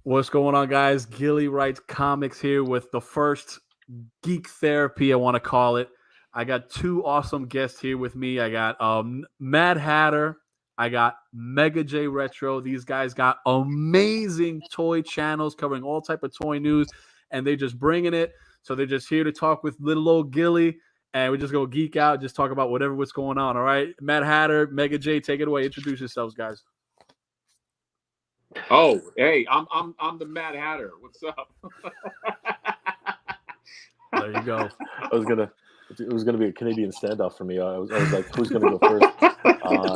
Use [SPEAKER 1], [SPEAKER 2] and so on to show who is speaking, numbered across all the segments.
[SPEAKER 1] What's going on, guys? Gilly Writes Comics here with the first Geek Therapy, I want to call it. I got two awesome guests here with me. I got Mad Hatter. I got Mega J Retro. These guys got amazing toy channels covering all type of toy news, and they just bringing it. So they're just here to talk with little old Gilly, and we just go geek out, just talk about what's going on. All right, Mad Hatter, Mega J, take it away. Introduce yourselves, guys.
[SPEAKER 2] Oh, hey, I'm the Mad Hatter. What's up?
[SPEAKER 1] There you go.
[SPEAKER 3] It was gonna be a Canadian standoff for me. I was like, who's gonna go first?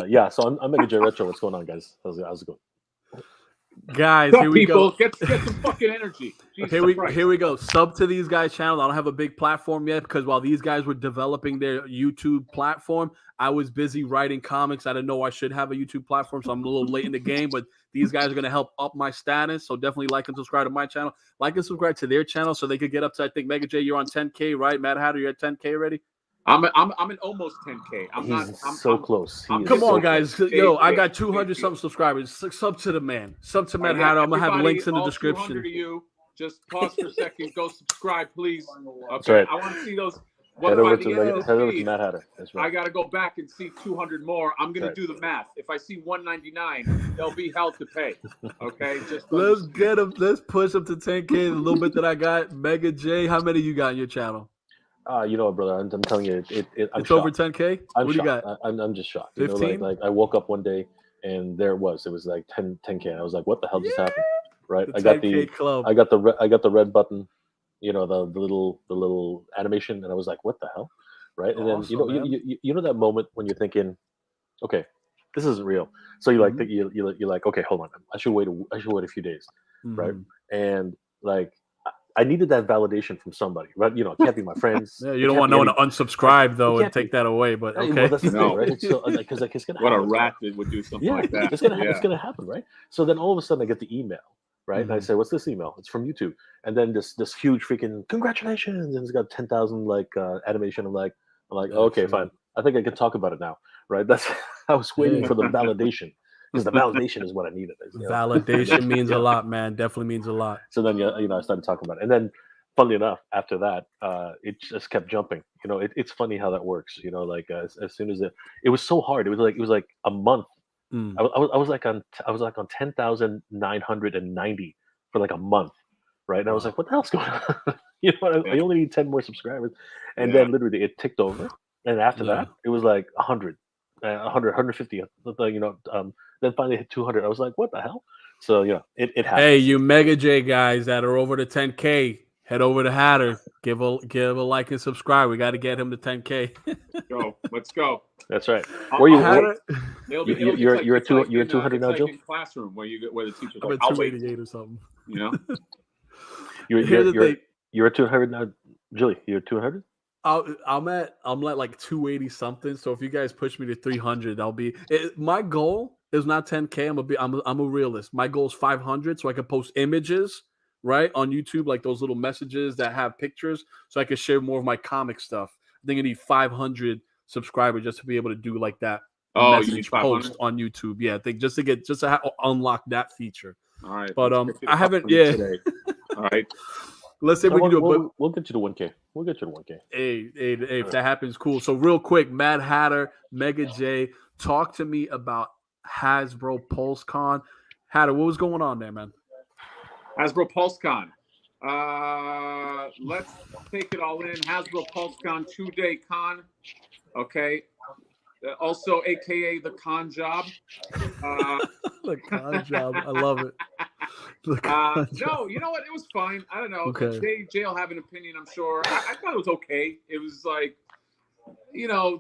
[SPEAKER 3] Yeah, so I'm Mega J Retro. What's going on, guys? How's it going?
[SPEAKER 1] Guys, here we go.
[SPEAKER 2] Get some fucking energy.
[SPEAKER 1] Here we go. Sub to these guys' channel. I don't have a big platform yet because while these guys were developing their YouTube platform, I was busy writing comics. I didn't know I should have a YouTube platform, so I'm a little late in the game. But these guys are going to help up my status. So definitely like and subscribe to my channel. Like and subscribe to their channel so they could get up to, I think, Mega J, you're on 10K, right? Mad Hatter, you're at 10K already?
[SPEAKER 2] I'm in almost 10K. I'm
[SPEAKER 3] so close.
[SPEAKER 1] Come on, guys. Yo, I got 200 something subscribers. Sub to the man. Sub to Mad Hatter. I'm going to have links in the description.
[SPEAKER 2] To you. Just pause for a second. Go subscribe, please.
[SPEAKER 3] Okay. Right.
[SPEAKER 2] I want to see those.
[SPEAKER 3] Head over to Mad Hatter. That's right.
[SPEAKER 2] I got to go back and see 200 more. I'm going to do the math. If I see 199, there'll be hell to pay. Okay?
[SPEAKER 1] Let's get them. Let's push them to 10K. The little bit that I got. Mega J, how many you got on your channel?
[SPEAKER 3] You know, brother, I'm telling you,
[SPEAKER 1] it's over 10K.
[SPEAKER 3] What
[SPEAKER 1] do you got?
[SPEAKER 3] I'm just shocked.
[SPEAKER 1] 15?
[SPEAKER 3] You know, like I woke up one day and there it was. It was like 10K. And I was like, what the hell just happened? Right?
[SPEAKER 1] I got the
[SPEAKER 3] red button. You know, the little animation, and I was like, what the hell? Right? And
[SPEAKER 1] awesome,
[SPEAKER 3] then you know that moment when you're thinking, okay, this isn't real. So you're like you're like, okay, hold on, I should wait a few days, right? And like I needed that validation from somebody, right? You know, it can't be my friends.
[SPEAKER 1] Yeah, you don't want no one to unsubscribe though and take that away, but okay.
[SPEAKER 3] Well, that's the thing, right? It's so, because it's gonna
[SPEAKER 2] what
[SPEAKER 3] happen.
[SPEAKER 2] a rat that would do something like that.
[SPEAKER 3] It's gonna happen, right? So then all of a sudden I get the email. Right, and I say, "What's this email?" It's from YouTube, and then this huge freaking congratulations, and it's got 10,000 animation. I'm like, okay, fine. I think I can talk about it now, right? I was waiting for the validation because the validation is what I needed.
[SPEAKER 1] Validation means a lot, man. Definitely means a lot.
[SPEAKER 3] So then I started talking about it, and then funnily enough, after that, it just kept jumping. You know, it's funny how that works. You know, like as soon as it was so hard. It was like a month. I was like on 10,990 for like a month, right? And I was like, what the hell's going on? You know, I only need 10 more subscribers, and then literally it ticked over, and after that it was like 100, 150. You know, then finally hit 200. I was like, what the hell? So yeah, it happens.
[SPEAKER 1] Hey, you Mega J guys that are over to 10K, head over to Hatter, give a like and subscribe. We got to get him to 10K.
[SPEAKER 2] Let's go.
[SPEAKER 3] That's right. Where you?
[SPEAKER 2] You're
[SPEAKER 3] at 200 now, Joe.
[SPEAKER 2] In classroom where the teacher's
[SPEAKER 1] like, I'm at 288 or something.
[SPEAKER 2] You know.
[SPEAKER 3] You're at 200 now, Julie. You're at 200.
[SPEAKER 1] I'm at like 280 something. So if you guys push me to 300, I'll be. My goal is not 10K. I'm a realist. My goal is 500, so I can post images right on YouTube, like those little messages that have pictures, so I can share more of my comic stuff. I think I need 500 subscribers just to be able to do like that message post on YouTube. Yeah, I think just to unlock that feature.
[SPEAKER 2] All right,
[SPEAKER 1] but I haven't. Yeah.
[SPEAKER 2] Today. All right.
[SPEAKER 1] Let's say we can do it. But
[SPEAKER 3] we'll get you to 1K. We'll get you to 1K.
[SPEAKER 1] Hey, if that happens, cool. So real quick, Mad Hatter, Mega J, talk to me about Hasbro PulseCon. Hatter, what was going on there, man?
[SPEAKER 2] Hasbro PulseCon. Let's take it all in. Hasbro PulseCon 2-day con. Okay. Also, AKA the con job.
[SPEAKER 1] The con job. I love it.
[SPEAKER 2] No, you know what? It was fine. I don't know. Okay. Jay will have an opinion, I'm sure. I thought it was okay. It was like, you know,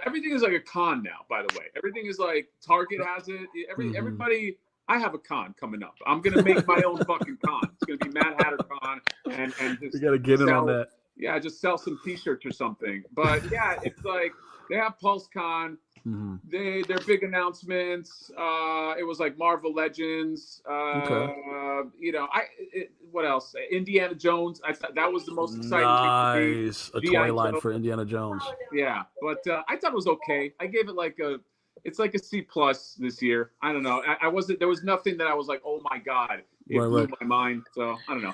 [SPEAKER 2] everything is like a con now, by the way. Everything is like Target has it. Everybody. I have a con coming up. I'm gonna make my own fucking con. It's gonna be Mad Hatter Con, and just
[SPEAKER 1] you gotta get in on that.
[SPEAKER 2] Yeah, just sell some T-shirts or something. But yeah, it's like they have PulseCon. Their big announcements. It was like Marvel Legends. You know, what else? Indiana Jones. I thought that was the most exciting.
[SPEAKER 1] Nice, a toy line for Indiana Jones.
[SPEAKER 2] Yeah, but I thought it was okay. I gave it like a it's like a C+ this year. I don't know. I wasn't. There was nothing that I was like, oh my god, it blew my mind. So I don't know.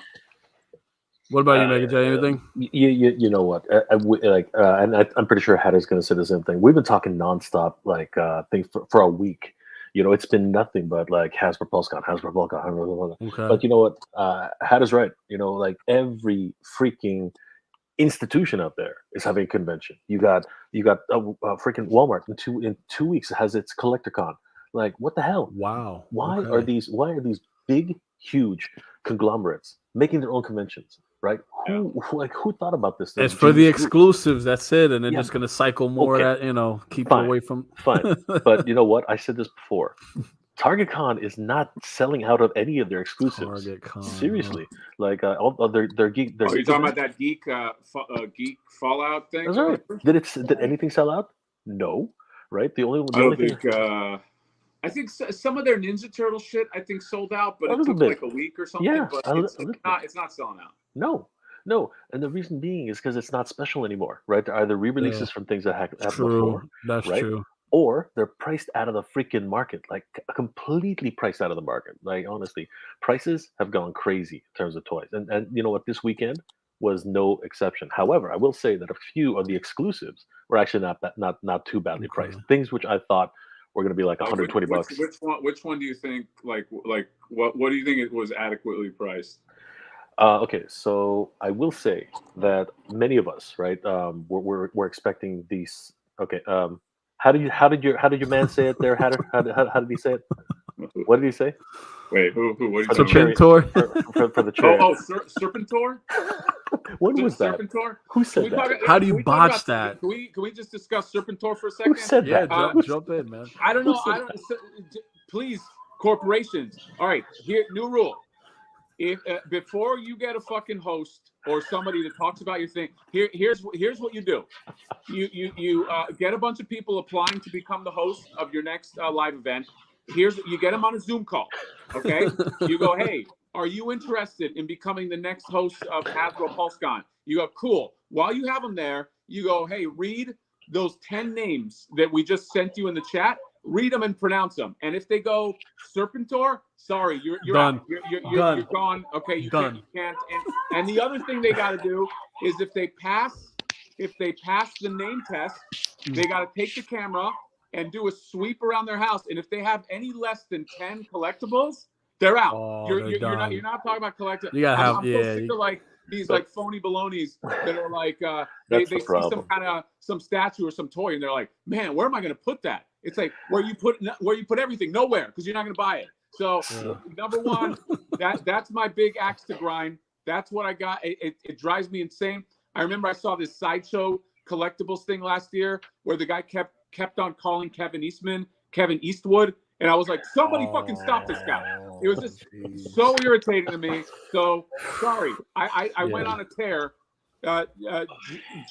[SPEAKER 1] What about you, Megan? Anything?
[SPEAKER 3] You know what? And I'm pretty sure Hattie's going to say the same thing. We've been talking nonstop, like things for a week. You know, it's been nothing but like Hasbro PulseCon, Hasbro PulseCon.
[SPEAKER 1] Okay.
[SPEAKER 3] But you know what? Hattie's right. You know, like every freaking institution out there is having a convention. You got freaking Walmart in 2 weeks has its CollectorCon. Like, what the hell?
[SPEAKER 1] Wow.
[SPEAKER 3] Why are these big, huge conglomerates making their own conventions? Right? Who thought about this?
[SPEAKER 1] It's for the exclusives. That's it, and they're just going to cycle more
[SPEAKER 3] okay.
[SPEAKER 1] of that. Keep it away from.
[SPEAKER 3] Fine, but you know what? I said this before. TargetCon is not selling out of any of their exclusives.
[SPEAKER 1] TargetCon,
[SPEAKER 3] seriously, like all their Geek.
[SPEAKER 2] Oh, you're talking about that Geek Geek Fallout thing?
[SPEAKER 3] That's right. Did anything sell out? No. Right. The only
[SPEAKER 2] thing. I think some of their Ninja Turtle shit I think sold out, but it took like a week or something.
[SPEAKER 3] Yeah,
[SPEAKER 2] but it's not selling out.
[SPEAKER 3] No, and the reason being is because it's not special anymore, right? They're either re-releases from things that happened before,
[SPEAKER 1] that's
[SPEAKER 3] right?
[SPEAKER 1] True.
[SPEAKER 3] Or they're priced out of the freaking market, like completely priced out of the market. Like honestly, prices have gone crazy in terms of toys, and you know what? This weekend was no exception. However, I will say that a few of the exclusives were actually not too badly priced. Things which I thought were going to be like $120.
[SPEAKER 2] Which one do you think what do you think it was adequately priced?
[SPEAKER 3] Okay, so I will say that many of us, right, we're expecting these. Okay, how did your man say it there? How did he say it? What did he say?
[SPEAKER 2] Wait, who? What
[SPEAKER 1] are you Serpentor?
[SPEAKER 3] For the chair.
[SPEAKER 2] Serpentor.
[SPEAKER 3] When was that?
[SPEAKER 2] Serpentor?
[SPEAKER 3] Who said that?
[SPEAKER 1] How do you botch that?
[SPEAKER 2] Can we just discuss Serpentor for a second?
[SPEAKER 3] Who said that?
[SPEAKER 1] Jump in, man.
[SPEAKER 2] I don't know. Please, corporations. All right, here, new rule. If before you get a fucking host or somebody that talks about your thing, here's what you do. You get a bunch of people applying to become the host of your next live event. You get them on a Zoom call. Okay, you go, hey, are you interested in becoming the next host of Hasbro PulseCon? You go, cool. While you have them there, you go, hey, read those 10 names that we just sent you in the chat. Read them and pronounce them. And if they go Serpentor, sorry, you're
[SPEAKER 1] done.
[SPEAKER 2] Out. You're gone. Okay, you can't. And the other thing they got to do is if they pass the name test, they got to take the camera and do a sweep around their house. And if they have any less than 10 collectibles, they're out. You're not talking about collectibles.
[SPEAKER 1] You gotta have
[SPEAKER 2] I'm so sick of like these like phony balonies that are like they see some statue or some toy and they're like, man, where am I going to put that? It's like where you put everything, nowhere, because you're not going to buy it. So number one, that's my big axe to grind. That's what I got. It drives me insane. I remember I saw this Sideshow collectibles thing last year where the guy kept on calling Kevin Eastwood, and I was like, somebody fucking stop this guy. It was just so irritating to me. So sorry, I went on a tear.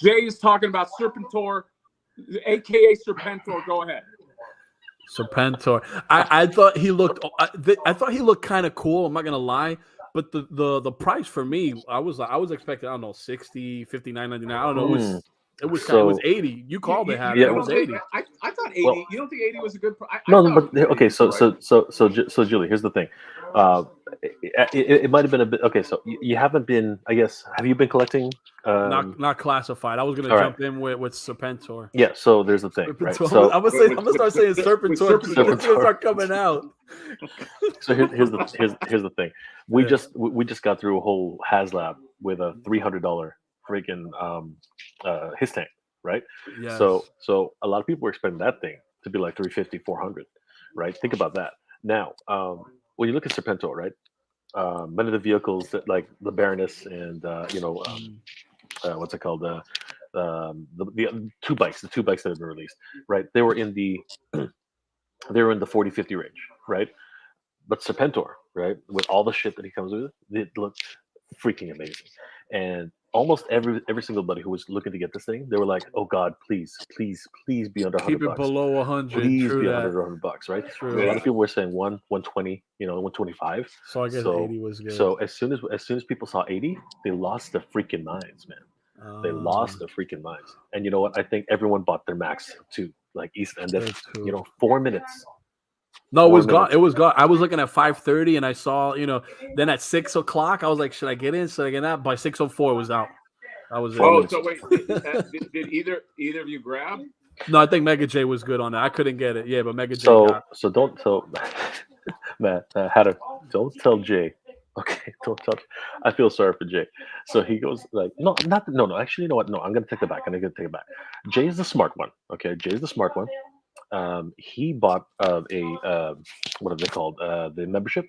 [SPEAKER 2] Jay is talking about Serpentor, aka Serpentor. Go ahead.
[SPEAKER 1] Serpentor. I thought he looked. I thought he looked kind of cool. I'm not gonna lie, but the price for me, I was expecting, I don't know, 60, 59, 99. I don't know. It was 80. You called it. It was 80.
[SPEAKER 2] I thought 80. Well, you don't think 80 was a good price?
[SPEAKER 3] No, but okay. So Julie, here's the thing. It might have been a bit. Okay, so you haven't been. I guess have you been collecting?
[SPEAKER 1] Not classified. I was gonna jump in with Serpentor.
[SPEAKER 3] Yeah. So there's the thing. Right?
[SPEAKER 1] So I'm gonna start saying Serpentor. It's gonna start coming out.
[SPEAKER 3] So here's the thing. We just got through a whole HasLab with a $300 freaking his tank, right?
[SPEAKER 1] Yes.
[SPEAKER 3] So a lot of people were expecting that thing to be like 350, 400, right? Think about that. Now, when you look at Serpentor, right? Many of the vehicles that like the Baroness and what's it called? The two bikes that have been released, right? They were in the 40, 50 range, right? But Serpentor, right, with all the shit that he comes with, it looked freaking amazing. And almost every single buddy who was looking to get this thing, they were like, "Oh God, please be under $100.
[SPEAKER 1] Keep it below 100.
[SPEAKER 3] Please be under $100, right?"
[SPEAKER 1] True.
[SPEAKER 3] A lot of people were saying 120, 125.
[SPEAKER 1] So I guess 80 was good.
[SPEAKER 3] So as soon as people saw 80, they lost their freaking minds, man. They lost their freaking minds. And you know what? I think everyone bought their max too. like East, and then 4 minutes.
[SPEAKER 1] No, it was gone. It was gone. I was looking at 5:30, and I saw, then at 6 o'clock, I was like, should I get in? Should I get out? By 6:04, it was out. That was it.
[SPEAKER 2] Oh, so wait, did either of you grab?
[SPEAKER 1] No, I think Mega J was good on that. I couldn't get it. Yeah, but Mega J got it.
[SPEAKER 3] So don't tell Matt, don't tell Jay. Okay, don't tell. I feel sorry for Jay. So he goes like, no. Actually, you know what? No, I'm gonna take it back. Jay is the smart one. Okay, Jay is the smart one. He bought what are they called? The membership.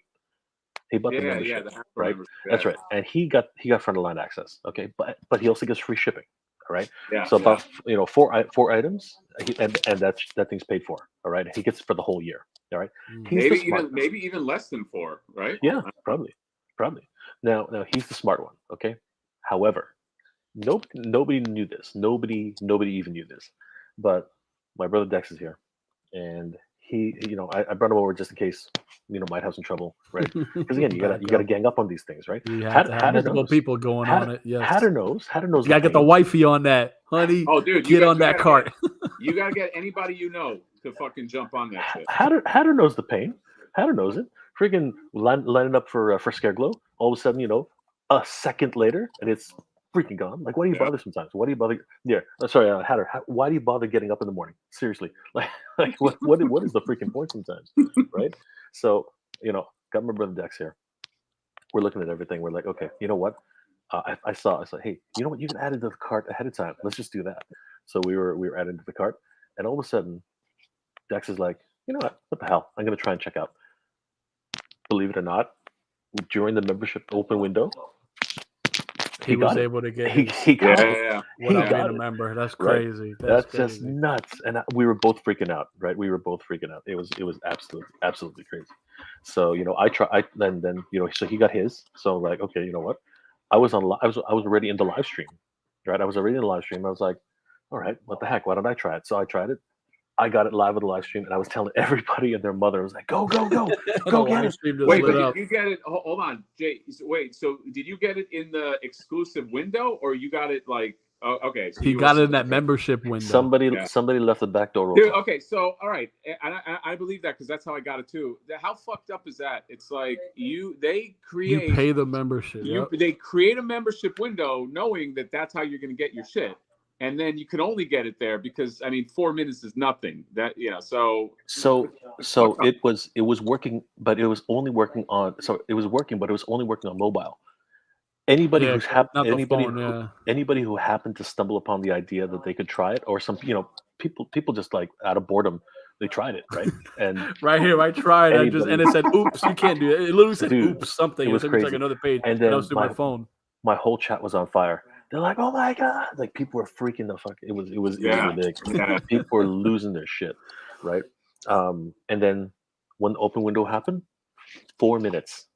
[SPEAKER 3] He bought the membership, right? That's right, and he got front of line access. Okay, but he also gets free shipping. All right.
[SPEAKER 2] Yeah.
[SPEAKER 3] So about four items, and that thing's paid for. All right. He gets it for the whole year. All right.
[SPEAKER 2] Maybe even less than 4, right?
[SPEAKER 3] Yeah, probably. Now he's the smart one. Okay. However, nobody knew this. Nobody even knew this. But my brother Dex is here, and he, I brought him over just in case, might have some trouble, right? Because again, you gotta gang up on these things, right?
[SPEAKER 1] You have to have multiple people going on it. Yes.
[SPEAKER 3] Hatter knows.
[SPEAKER 1] You gotta get the wifey on that, honey.
[SPEAKER 2] Oh, dude,
[SPEAKER 1] get on that cart.
[SPEAKER 2] You gotta get anybody to fucking jump on that shit.
[SPEAKER 3] Hatter knows the pain. Hatter knows it. Freaking lining up for Scare Glow. All of a sudden, a second later, and it's freaking gone. Like, why do you bother sometimes? Why do you bother? Yeah, sorry, Hatter. Why do you bother getting up in the morning? Seriously, like what is the freaking point sometimes, right? So, got my brother Dex here. We're looking at everything. We're like, okay, you know what? I said, hey, you know what? You can add it to the cart ahead of time. Let's just do that. So we were adding to the cart, and all of a sudden, Dex is like, you know what the hell? I'm gonna try and check out. Believe it or not, during the membership open window,
[SPEAKER 1] he was able to get.
[SPEAKER 3] He got it.
[SPEAKER 2] Yeah.
[SPEAKER 1] Without being a member, that's crazy.
[SPEAKER 3] Right? That's just nuts. And we were both freaking out, right? We were both freaking out. It was absolutely crazy. So then so he got his. So I'm like, okay, you know what? I was already in the live stream, right? I was already in the live stream. I was like, all right, what the heck? Why don't I try it? So I tried it. I got it live on the live stream, and I was telling everybody and their mother, I was like, go get it.
[SPEAKER 2] Wait, but did you get it? Hold on, Jay. Wait, so did you get it in the exclusive window, or you got it like? Oh, okay. So
[SPEAKER 1] he got it in that membership window.
[SPEAKER 3] Somebody left the back door open.
[SPEAKER 2] Dude, okay, so all right, I believe that because that's how I got it too. How fucked up is that? It's like you
[SPEAKER 1] pay the membership.
[SPEAKER 2] They create a membership window knowing that that's how you're going to get your shit. And then you can only get it there because 4 minutes is nothing. So
[SPEAKER 3] it was working, but it was only working on. So it was working, but it was only working on mobile. Anybody who happened to stumble upon the idea that they could try it, or some people just like out of boredom, they tried it, right? And
[SPEAKER 1] right here, I tried. And it said, "Oops, you can't do it." It literally said, "Oops," something.
[SPEAKER 3] It was crazy.
[SPEAKER 1] Like another page.
[SPEAKER 3] And then
[SPEAKER 1] I was through my phone.
[SPEAKER 3] My whole chat was on fire. They're like, "Oh my god!" Like people were freaking the fuck. It was ridiculous. Yeah. People were losing their shit, right? And then when the open window happened, 4 minutes.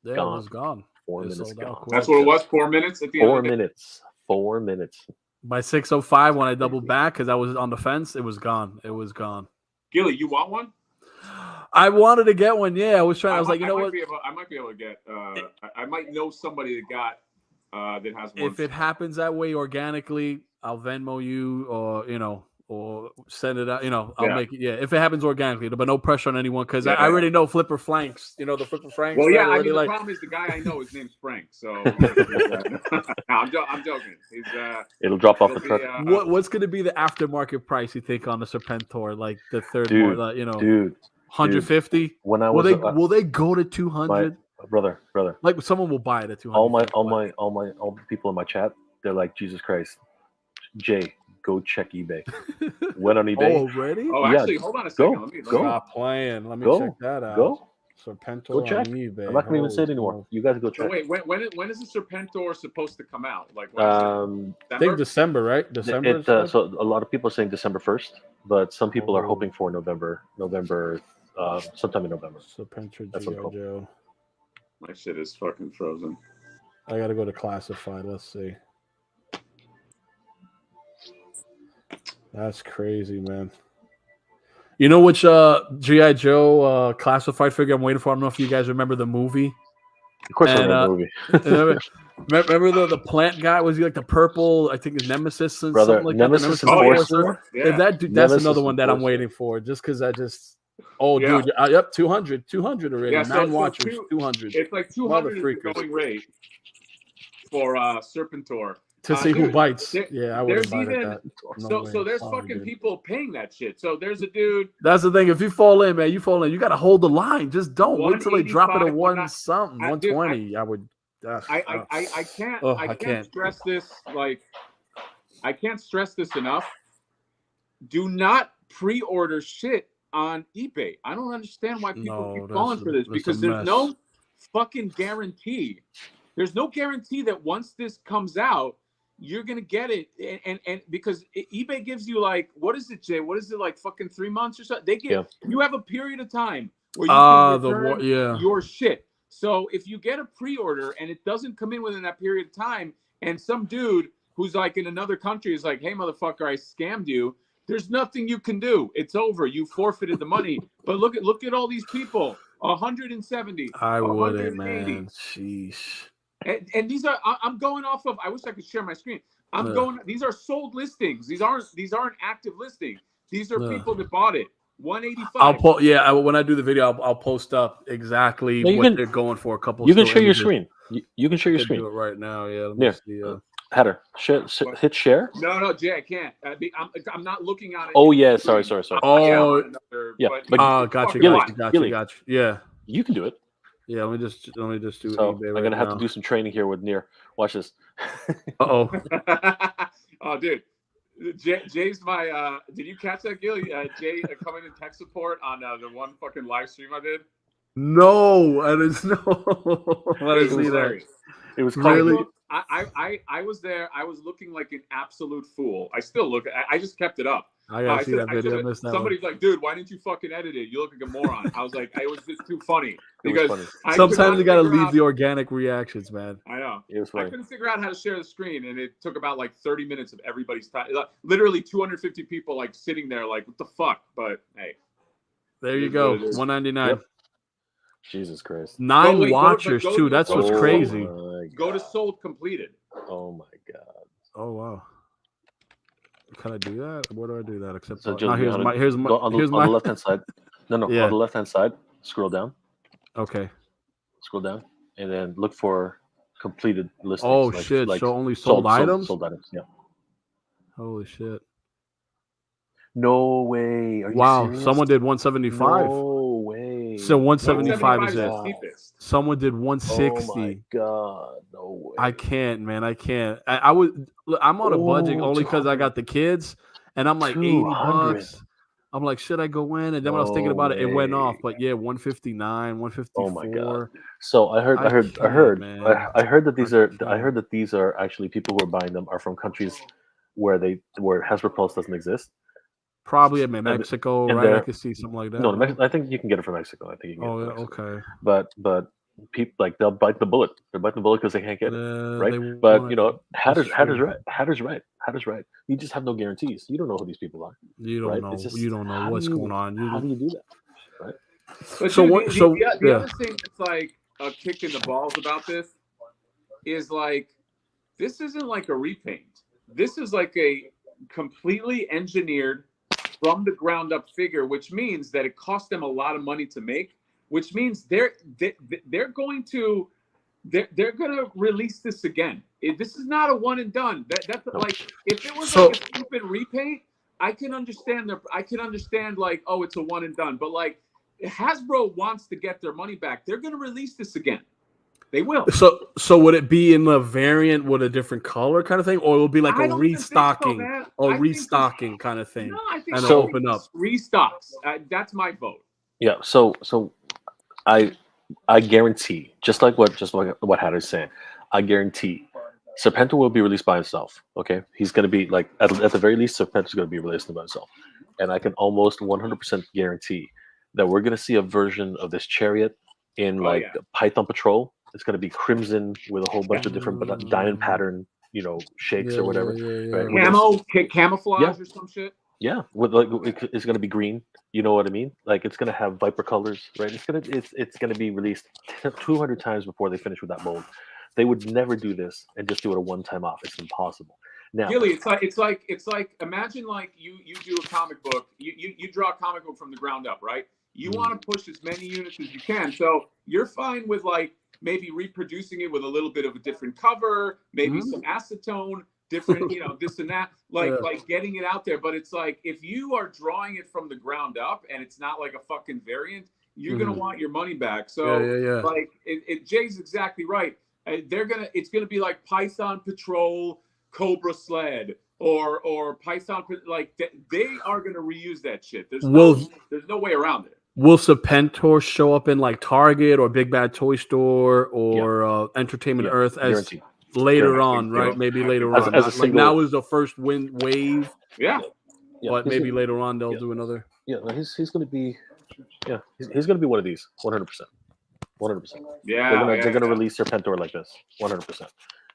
[SPEAKER 1] Yeah, gone. It was gone.
[SPEAKER 3] 4 minutes gone.
[SPEAKER 2] That's what it was. 4 minutes at the end.
[SPEAKER 3] 4 minutes. 4 minutes.
[SPEAKER 1] By 6:05, when I doubled back because I was on the fence, it was gone.
[SPEAKER 2] Gilly, you want one?
[SPEAKER 1] I wanted to get one. Yeah, I was trying. I was like, you know what?
[SPEAKER 2] I might be able to get. I might know somebody that got. That has one.
[SPEAKER 1] If it happens that way organically, I'll Venmo you, or or send it out. I'll make it. Yeah, if it happens organically, but no pressure on anyone because I already know Flipper Franks. The Flipper Franks.
[SPEAKER 2] Well, yeah. The problem is the guy I know. His name's Frank. So I'm joking.
[SPEAKER 3] It'll drop off the truck.
[SPEAKER 1] What's going to be the aftermarket price you think on the Serpentor? Like the third,
[SPEAKER 3] dude,
[SPEAKER 1] 150.
[SPEAKER 3] When I was,
[SPEAKER 1] will they go to 200?
[SPEAKER 3] Brother.
[SPEAKER 1] Like someone will buy it at 200.
[SPEAKER 3] All the people in my chat, they're like, Jesus Christ, Jay, go check eBay. Went on eBay.
[SPEAKER 1] Oh, already?
[SPEAKER 2] Oh, actually, hold on a second. Let me
[SPEAKER 1] stop playing. Let me check that out.
[SPEAKER 3] Go.
[SPEAKER 1] Serpentor
[SPEAKER 3] go check.
[SPEAKER 1] On eBay.
[SPEAKER 3] I'm not gonna even say it anymore. You guys go check.
[SPEAKER 2] So wait, when is the Serpentor supposed to come out? Like,
[SPEAKER 1] I think December, right? December.
[SPEAKER 3] So a lot of people are saying December 1st, but some people are hoping for November, sometime in November.
[SPEAKER 1] Serpentor G.I. Joe.
[SPEAKER 2] My shit is fucking frozen.
[SPEAKER 1] I gotta go to classified. Let's see. That's crazy, man. You know which G.I. Joe classified figure I'm waiting for? I don't know if you guys remember the movie.
[SPEAKER 3] Of course, I
[SPEAKER 1] And,
[SPEAKER 3] remember the movie.
[SPEAKER 1] remember the plant guy? Was he like the purple? I think his Nemesis and
[SPEAKER 3] Brother,
[SPEAKER 1] something like
[SPEAKER 3] Nemesis
[SPEAKER 1] that.
[SPEAKER 3] Enforcer.
[SPEAKER 2] Yeah.
[SPEAKER 1] If that dude, that's another one that I'm waiting for. Just because I just. Oh,
[SPEAKER 2] Yeah.
[SPEAKER 1] dude! Yep, 200 already.
[SPEAKER 2] Yeah,
[SPEAKER 1] 9 watchers, 200.
[SPEAKER 2] It's like 200 is the going rate for Serpentor.
[SPEAKER 1] To see who
[SPEAKER 2] Dude,
[SPEAKER 1] bites. Yeah, I would have bought
[SPEAKER 2] even
[SPEAKER 1] that.
[SPEAKER 2] so there's fucking people paying that shit. So there's a dude.
[SPEAKER 1] That's the thing. If you fall in, man, you fall in. You got to hold the line. Just don't wait till they drop it at 120. I would.
[SPEAKER 2] I can't stress this. Like, I can't stress this enough. Do not pre-order shit on eBay. I don't understand why people keep falling for this, because there's no fucking guarantee. There's no guarantee that once this comes out, you're gonna get it, and because eBay gives you like, what is it, Jay? What is it, like fucking 3 months or so? They give you have a period of time where you can return your shit. So if you get a pre-order and it doesn't come in within that period of time, and some dude who's like in another country is like, hey motherfucker, I scammed you, there's nothing you can do. It's over. You forfeited the money. But look at all these people. 170.
[SPEAKER 1] I wouldn't, man. Sheesh.
[SPEAKER 2] And these are, I'm going off of, I wish I could share my screen. These are sold listings. These aren't active listings. These are people that bought it. 185.
[SPEAKER 1] When I do the video, I'll post up exactly what they're going for.
[SPEAKER 3] You can share your screen. You can share your screen.
[SPEAKER 1] Do it right now. Yeah. Let me see.
[SPEAKER 3] Hatter, hit share.
[SPEAKER 2] No, Jay, I can't. I'm not looking at it.
[SPEAKER 3] Oh yeah, sorry.
[SPEAKER 1] Oh
[SPEAKER 3] yeah.
[SPEAKER 1] Gotcha. Yeah.
[SPEAKER 3] You can do it.
[SPEAKER 1] Yeah, let me just do
[SPEAKER 3] so
[SPEAKER 1] eBay.
[SPEAKER 3] I'm gonna have to do some training here with Near. Watch this.
[SPEAKER 1] Oh,
[SPEAKER 2] dude, Jay's my. Did you catch that, Gil? Jay coming in tech support on the one fucking live stream I did.
[SPEAKER 1] No, I didn't know. I didn't see that.
[SPEAKER 3] It was
[SPEAKER 1] really.
[SPEAKER 2] I was there. I was looking like an absolute fool. I still look. I just kept it up.
[SPEAKER 1] I gotta see that video.
[SPEAKER 2] Somebody's like, dude, why didn't you fucking edit it? You look like a moron. I was like, it was just too funny. Because
[SPEAKER 1] sometimes you gotta leave the organic reactions, man.
[SPEAKER 2] I know.
[SPEAKER 3] It was funny.
[SPEAKER 2] I couldn't figure out how to share the screen, and it took about like 30 minutes of everybody's time. Literally 250 people like sitting there, like, what the fuck? But hey,
[SPEAKER 1] there you go. $199.
[SPEAKER 3] Yep. Jesus Christ.
[SPEAKER 1] 9 watchers too. That's what's crazy.
[SPEAKER 2] Go to sold completed.
[SPEAKER 3] Oh my god.
[SPEAKER 1] Oh wow. Can I do that? Where do I do that? Except
[SPEAKER 3] so
[SPEAKER 1] here's my
[SPEAKER 3] on the left hand side. No, on the left hand side. Scroll down.
[SPEAKER 1] Okay.
[SPEAKER 3] Scroll down and then look for completed listings.
[SPEAKER 1] Oh shit! So only sold items.
[SPEAKER 3] Sold items. Yeah.
[SPEAKER 1] Holy shit.
[SPEAKER 3] No way. Are you serious?
[SPEAKER 1] Someone did 175.
[SPEAKER 3] No way.
[SPEAKER 1] So 175 is it.
[SPEAKER 2] Cheapest.
[SPEAKER 1] Someone did 160.
[SPEAKER 3] Oh my god. No way.
[SPEAKER 1] I can't, man. I can't. I'm on a budget only because I got the kids, and I'm like $80. I'm like, should I go in? And then when I was thinking about it, it went off. But yeah, 159, 154.
[SPEAKER 3] Oh my god. So I heard that these are actually people who are buying them are from countries where Hasbro Pulse doesn't exist.
[SPEAKER 1] Probably in Mexico, right? I could see something like that.
[SPEAKER 3] No, I think you can get it from Mexico. I think you can get it from Mexico.
[SPEAKER 1] Okay.
[SPEAKER 3] But people like they'll bite the bullet. They're biting the bullet because they can't get it, right? But you know, Hatter's right. Hatter's right. You just have no guarantees. You don't know who these people are.
[SPEAKER 1] You don't know. You don't know what's going on.
[SPEAKER 3] How do you do that? Right.
[SPEAKER 2] But the other thing that's like a kick in the balls about this is like, this isn't like a repaint. This is like a completely engineered from the ground up figure, which means that it cost them a lot of money to make, which means they're going to release this again. This is not a one and done. That's like, if it was like a stupid repaint, I can understand like, oh, it's a one and done. But like, Hasbro wants to get their money back. They're going to release this again. They will.
[SPEAKER 1] So would it be in the variant with a different color kind of thing, or it will be like a restocking kind of thing?
[SPEAKER 2] No, I think
[SPEAKER 1] and open up
[SPEAKER 2] restocks. That's my vote.
[SPEAKER 3] Yeah. So I guarantee, just like what Hatter's saying, I guarantee Serpentor will be released by himself. Okay, he's going to be like at the very least, Serpentor's going to be released by himself, and I can almost 100% guarantee that we're going to see a version of this chariot in Python Patrol. It's going to be crimson with a whole bunch of different diamond pattern, shakes or whatever.
[SPEAKER 2] Right? Camouflage or some shit.
[SPEAKER 3] Yeah, with like it's gonna be green. You know what I mean? Like it's gonna have Viper colors, right? It's gonna be released 200 times before they finish with that mold. They would never do this and just do it a one-time off. It's impossible. Now,
[SPEAKER 2] Gilly, it's like imagine like you do a comic book, you draw a comic book from the ground up, right? You want to push as many units as you can. So you're fine with like maybe reproducing it with a little bit of a different cover, maybe some acetone, different, this and that, like getting it out there. But it's like if you are drawing it from the ground up and it's not like a fucking variant, you're gonna want your money back. So like Jay's exactly right. It's gonna be like Python Patrol, Cobra Sled, or Python, like they are gonna reuse that shit. There's no way around it.
[SPEAKER 1] Will Serpentor show up in like Target or Big Bad Toy Store or Entertainment Earth as
[SPEAKER 3] Guaranteed.
[SPEAKER 1] later on, right? Maybe later on.
[SPEAKER 3] As a single,
[SPEAKER 1] like now is the first wave.
[SPEAKER 2] Yeah.
[SPEAKER 1] But maybe later on they'll do another.
[SPEAKER 3] Yeah, no, he's gonna be. Yeah, he's gonna be one of these. 100%. 100%.
[SPEAKER 2] Yeah.
[SPEAKER 3] They're gonna release Serpentor like this. 100%.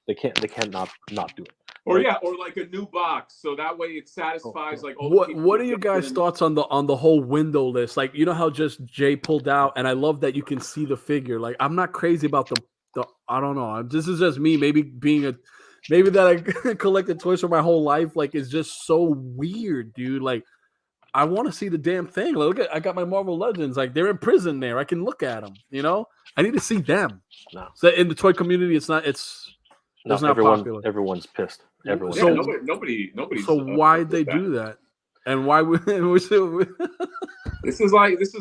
[SPEAKER 3] They can't not do it.
[SPEAKER 2] Or or like a new box, so that way it satisfies like.
[SPEAKER 1] What are your guys' thoughts on the whole window list? Like, you know how just Jay pulled out, and I love that you can see the figure. Like, I'm not crazy about the I don't know. This is just me. Maybe that I collected toys for my whole life. Like, it's just so weird, dude. Like, I want to see the damn thing. Like, look, I got my Marvel Legends. Like, they're in prison there. I can look at them. I need to see them.
[SPEAKER 3] No.
[SPEAKER 1] So in the toy community, it's not popular.
[SPEAKER 3] Everyone's pissed. Everyone.
[SPEAKER 2] Yeah, nobody.
[SPEAKER 1] So why'd they do that? And why we
[SPEAKER 2] This is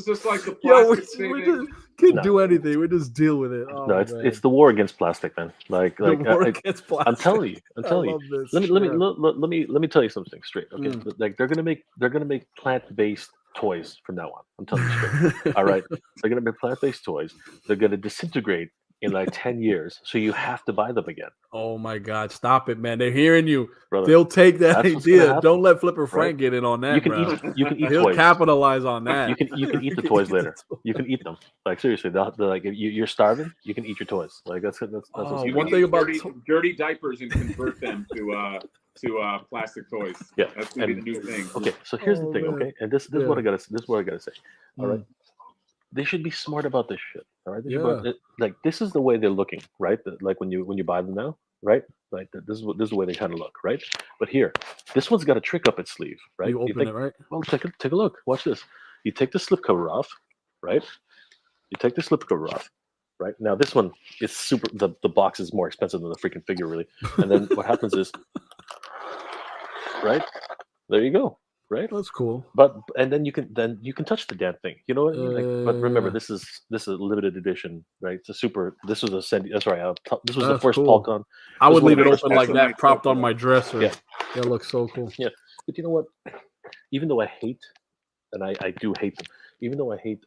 [SPEAKER 2] just like the plastic
[SPEAKER 1] we can't do anything. We just deal with it. Oh,
[SPEAKER 3] no, it's the war against plastic, man. Like
[SPEAKER 1] against plastic.
[SPEAKER 3] I'm telling you. Let me tell you something straight. Okay, like they're gonna make plant-based toys from now on. I'm telling you straight. All right, they're gonna make plant-based toys. They're gonna disintegrate in like 10 years, so you have to buy them again.
[SPEAKER 1] Oh my God, stop it, man. They're hearing you.
[SPEAKER 3] Brother,
[SPEAKER 1] they'll take that idea. Don't let Flipper Frank get in on that.
[SPEAKER 3] You can eat
[SPEAKER 1] He'll
[SPEAKER 3] toys.
[SPEAKER 1] capitalize on that.
[SPEAKER 3] You can eat the toys later. You can eat them. Like seriously, they're like if you're starving, you can eat your toys. Like that's what's
[SPEAKER 2] one thing about dirty diapers and convert them to plastic toys.
[SPEAKER 3] Yeah,
[SPEAKER 2] that's gonna be the new thing.
[SPEAKER 3] Okay, so here's the thing. Okay, and this is what I gotta say. All right. They should be smart about this shit. All right. Like this is the way they're looking, right? Like when you buy them now, right? Like this is the way they kind of look, right? But here, this one's got a trick up its sleeve, right?
[SPEAKER 1] You open it, right?
[SPEAKER 3] Well, take a look. Watch this. You take the slipcover off, right? You take the slipcover off, right? Now this one is super. The box is more expensive than the freaking figure, really. And then what happens is, right? There you go. Right,
[SPEAKER 1] that's cool.
[SPEAKER 3] And then you can touch the damn thing. You know what I mean? Like, but remember, this is a limited edition, right? It's a super. This was a this was the first
[SPEAKER 1] cool.
[SPEAKER 3] Polkon.
[SPEAKER 1] I would leave it open like that, propped on my dresser. Yeah, that looks so cool.
[SPEAKER 3] Yeah, but you know what? Even though I hate, and I do hate them. Even though I hate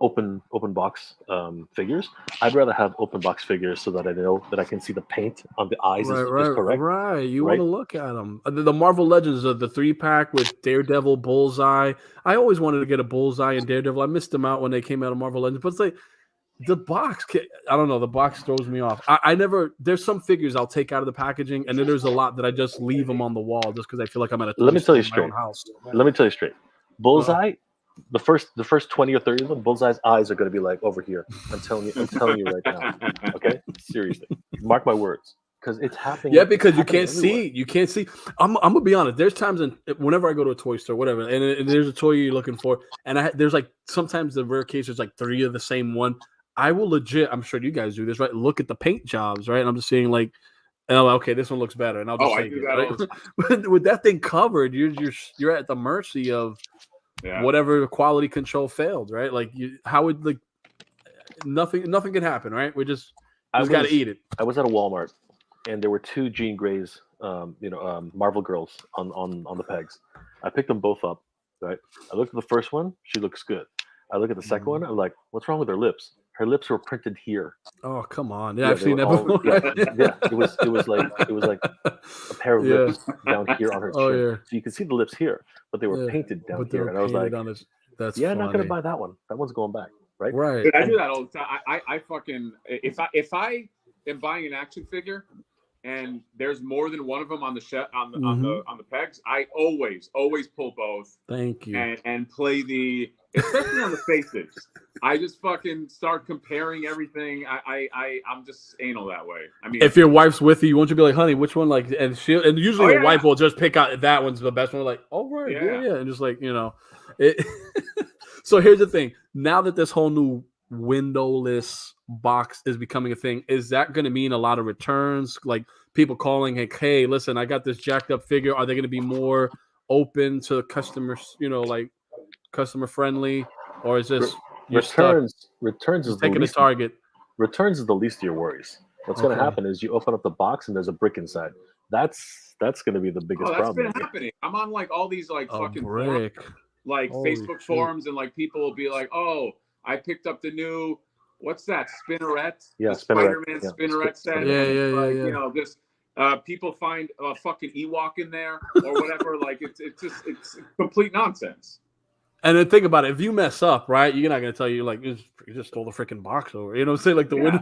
[SPEAKER 3] open box figures, I'd rather have open box figures so that I know that I can see the paint on the eyes is correct.
[SPEAKER 1] Right, you want to look at them. The Marvel Legends of the 3-pack with Daredevil, Bullseye. I always wanted to get a Bullseye and Daredevil. I missed them out when they came out of Marvel Legends, but it's like the box. I don't know. The box throws me off. I never. There's some figures I'll take out of the packaging, and then there's a lot that I just leave them on the wall just because I feel like I'm at a.
[SPEAKER 3] Let me tell you straight. Bullseye. The first 20 or 30 of them, Bullseye's eyes are going to be like over here. I'm telling you right now. Okay, seriously, mark my words, because it's happening.
[SPEAKER 1] Yeah, because you can't see. You can't see. I'm gonna be honest. There's times whenever I go to a toy store, whatever, and there's a toy you're looking for, and there's like sometimes the rare case there's like 3 of the same one. I will legit. I'm sure you guys do this, right? Look at the paint jobs, right? And I'm just seeing like. And I'm like, okay, this one looks better, and I'll just take it. Right? With that thing covered, you're at the mercy of. Yeah. Whatever quality control failed, right? Like how would like nothing can happen, right? We just got to eat it.
[SPEAKER 3] I was at a Walmart and there were 2 Jean Greys, Marvel girls on the pegs. I picked them both up, right? I looked at the first one, she looks good. I look at the second one, I'm like, what's wrong with her lips? Her lips were printed here.
[SPEAKER 1] Oh, come on! Yeah, I've seen that before.
[SPEAKER 3] It was like a pair of lips down here on her chin. Yeah. So you can see the lips here, but they were painted down here. And I was like,
[SPEAKER 1] that's
[SPEAKER 3] I'm not gonna buy that one. That one's going back, right?
[SPEAKER 1] Right.
[SPEAKER 2] Dude, I do that all the time. I fucking if I am buying an action figure and there's more than one of them on the on the pegs, I always pull both.
[SPEAKER 1] Thank you.
[SPEAKER 2] And play especially on the faces. I just fucking start comparing everything. I'm just anal that way. I mean,
[SPEAKER 1] if your wife's with you, won't you be like, honey, which one? Like, and usually your wife will just pick out that one's the best one. Like, oh right, yeah, and just like it. So here's the thing: now that this whole new windowless box is becoming a thing, is that going to mean a lot of returns? Like people calling, like, hey, listen, I got this jacked up figure. Are they going to be more open to customers? Like customer friendly, or is this
[SPEAKER 3] returns is
[SPEAKER 1] taking a target?
[SPEAKER 3] Returns is the least of your worries. What's going to happen is you open up the box and there's a brick inside. That's going to be the biggest problem.
[SPEAKER 2] That's been happening. I'm on like all these like fucking
[SPEAKER 1] brick.
[SPEAKER 2] Forums, like Facebook forums, and like people will be like, "Oh, I picked up the new what's that spinneret?
[SPEAKER 3] Yeah,
[SPEAKER 2] the Spider-Man spinneret set.
[SPEAKER 1] Yeah.
[SPEAKER 2] This people find a fucking Ewok in there or whatever. Like it's complete nonsense."
[SPEAKER 1] And then think about it. If you mess up, right, you're not going to tell you, like, you just stole the freaking box over. You know what I'm saying? Like, the window,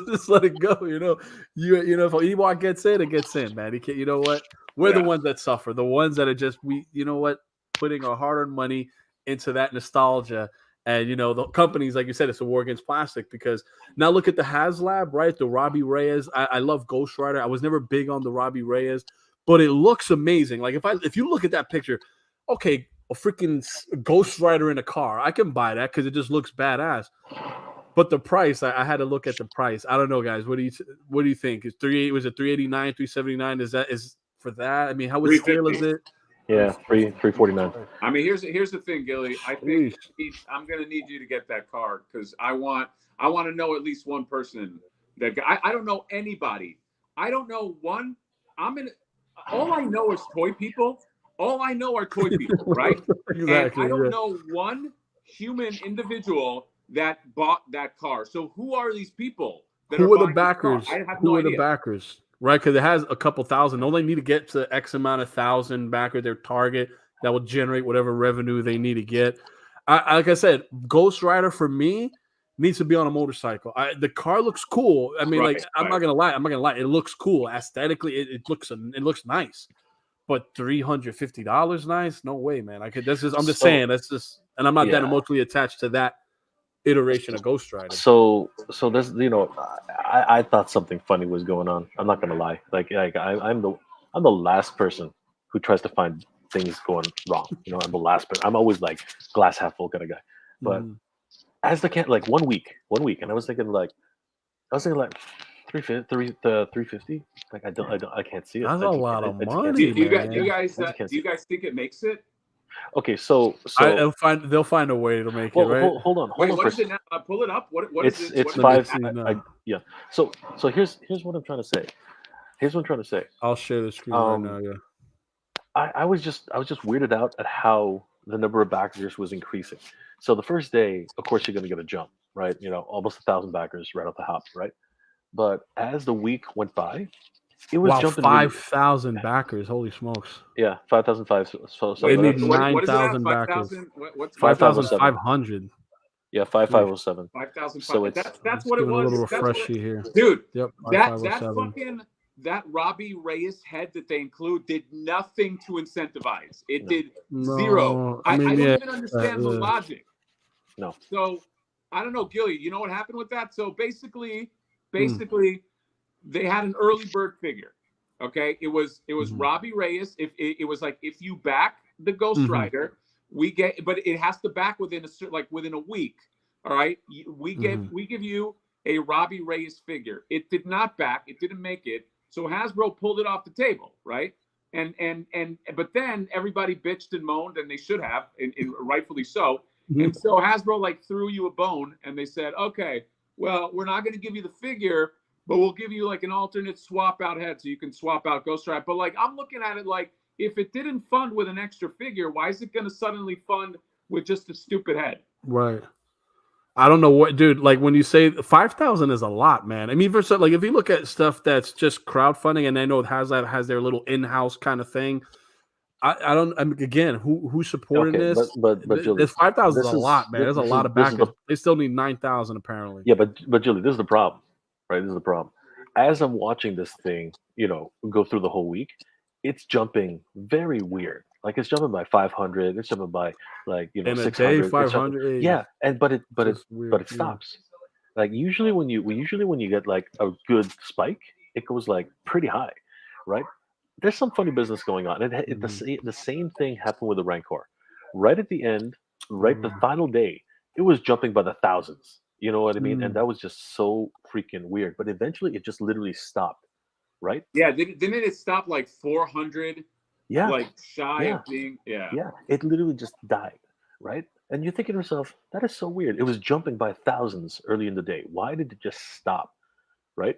[SPEAKER 1] just let it go, You know, if an Ewok gets in, it gets in, man. You know what? We're the ones that suffer. The ones that are just, you know what? Putting our hard-earned money into that nostalgia. And, the companies, like you said, it's a war against plastic because now look at the HasLab, right? The Robbie Reyes. I love Ghost Rider. I was never big on the Robbie Reyes, but it looks amazing. Like, if you look at that picture, okay, a freaking Ghost Rider in a car. I can buy that because it just looks badass. But the price, I had to look at the price. I don't know, guys. What do you think? Was it $389, $379? Is for that? I mean, how much scale is it?
[SPEAKER 3] Yeah, $349.
[SPEAKER 2] I mean, here's the thing, Gilly. I think I'm gonna need you to get that card because I want to know at least one person that I don't know anybody. I don't know one. All I know is toy people. All I know are toy people, right?
[SPEAKER 1] Exactly.
[SPEAKER 2] And I don't know one human individual that bought that car. So who are these people?
[SPEAKER 1] Who are the backers?
[SPEAKER 2] I have
[SPEAKER 1] no
[SPEAKER 2] idea.
[SPEAKER 1] The backers? Right, because it has a couple thousand. Don't they need to get to X amount of thousand backer their target that will generate whatever revenue they need to get? Like I said, Ghost Rider for me needs to be on a motorcycle. The car looks cool. I mean, I'm not gonna lie. It looks cool aesthetically. It looks nice. But $350 nice? No way, man. I'm just saying. That's just, and I'm not that emotionally attached to that iteration of Ghost Rider.
[SPEAKER 3] So this, I thought something funny was going on. I'm not gonna lie. I'm the last person who tries to find things going wrong. I'm the last person. I'm always like glass half full kind of guy. But as the cat, like one week, and I was thinking like 350. Like I can't see it.
[SPEAKER 1] That's a lot of money.
[SPEAKER 2] Do you guys think it makes it?
[SPEAKER 3] Okay, so
[SPEAKER 1] they'll find a way to make it, right?
[SPEAKER 3] Hold on.
[SPEAKER 2] What is it now? Pull it up. What is it?
[SPEAKER 3] It's five. Yeah. So here's what I'm trying to say.
[SPEAKER 1] I'll share the screen right now. Yeah.
[SPEAKER 3] I was just weirded out at how the number of backers was increasing. So the first day, of course, you're going to get a jump, right? Almost 1,000 backers right off the hop, right? But as the week went by, it was jumping
[SPEAKER 1] 5,000 backers. Holy smokes!
[SPEAKER 3] Yeah, 5,005. So
[SPEAKER 1] they need 9,000 backers. 5,500.
[SPEAKER 3] Yeah, 5,507.
[SPEAKER 2] 5,000.
[SPEAKER 3] So
[SPEAKER 2] that's what it was.
[SPEAKER 1] A little refreshy here,
[SPEAKER 2] dude.
[SPEAKER 1] Yep.
[SPEAKER 2] That Robbie Reyes head that they include did nothing to incentivize. It did zero. I don't even understand the logic.
[SPEAKER 3] No.
[SPEAKER 2] So I don't know, Gilly. You know what happened with that? So basically, they had an early bird figure. Okay, it was Robbie Reyes. If it was like if you back the Ghost Rider, we get, but it has to back within a week. All right, we give you a Robbie Reyes figure. It did not back. It didn't make it. So Hasbro pulled it off the table, right? But then everybody bitched and moaned, and they should have, and rightfully so. And so Hasbro threw you a bone, and they said, okay, well, we're not going to give you the figure, but we'll give you an alternate swap out head so you can swap out Ghost Rider. But I'm looking at it if it didn't fund with an extra figure, why is it going to suddenly fund with just a stupid head?
[SPEAKER 1] Right. I don't know what, dude. When you say 5,000 is a lot, man. I mean, if you look at stuff that's just crowdfunding, and I know HasLab has their little in-house kind of thing. I don't. I mean, again, who supported this?
[SPEAKER 3] But Julie,
[SPEAKER 1] this 5,000 is a lot, man. There's a lot of backers. They still need 9,000 apparently.
[SPEAKER 3] Yeah, but Julie, this is the problem, right? This is the problem. as I'm watching this thing, go through the whole week, it's jumping very weird. Like it's jumping by 500, it's jumping by like
[SPEAKER 1] In a day,
[SPEAKER 3] 600. It's jumping,
[SPEAKER 1] 500. Hey,
[SPEAKER 3] yeah, and
[SPEAKER 1] just
[SPEAKER 3] but
[SPEAKER 1] weird.
[SPEAKER 3] it
[SPEAKER 1] Yeah.
[SPEAKER 3] stops. Like usually when you get like a good spike, it goes like pretty high, right? There's some funny business going on. The same thing happened with the Rancor. Right at the end, right the final day, it was jumping by the thousands. You know what I mean? And that was just so freaking weird. But eventually, it just literally stopped. Right?
[SPEAKER 2] Yeah, didn't it stop like 400?
[SPEAKER 3] Yeah.
[SPEAKER 2] Like shy
[SPEAKER 3] Yeah.
[SPEAKER 2] of being, yeah.
[SPEAKER 3] Yeah. It literally just died. Right? And you're thinking to yourself, that is so weird. It was jumping by thousands early in the day. Why did it just stop? Right?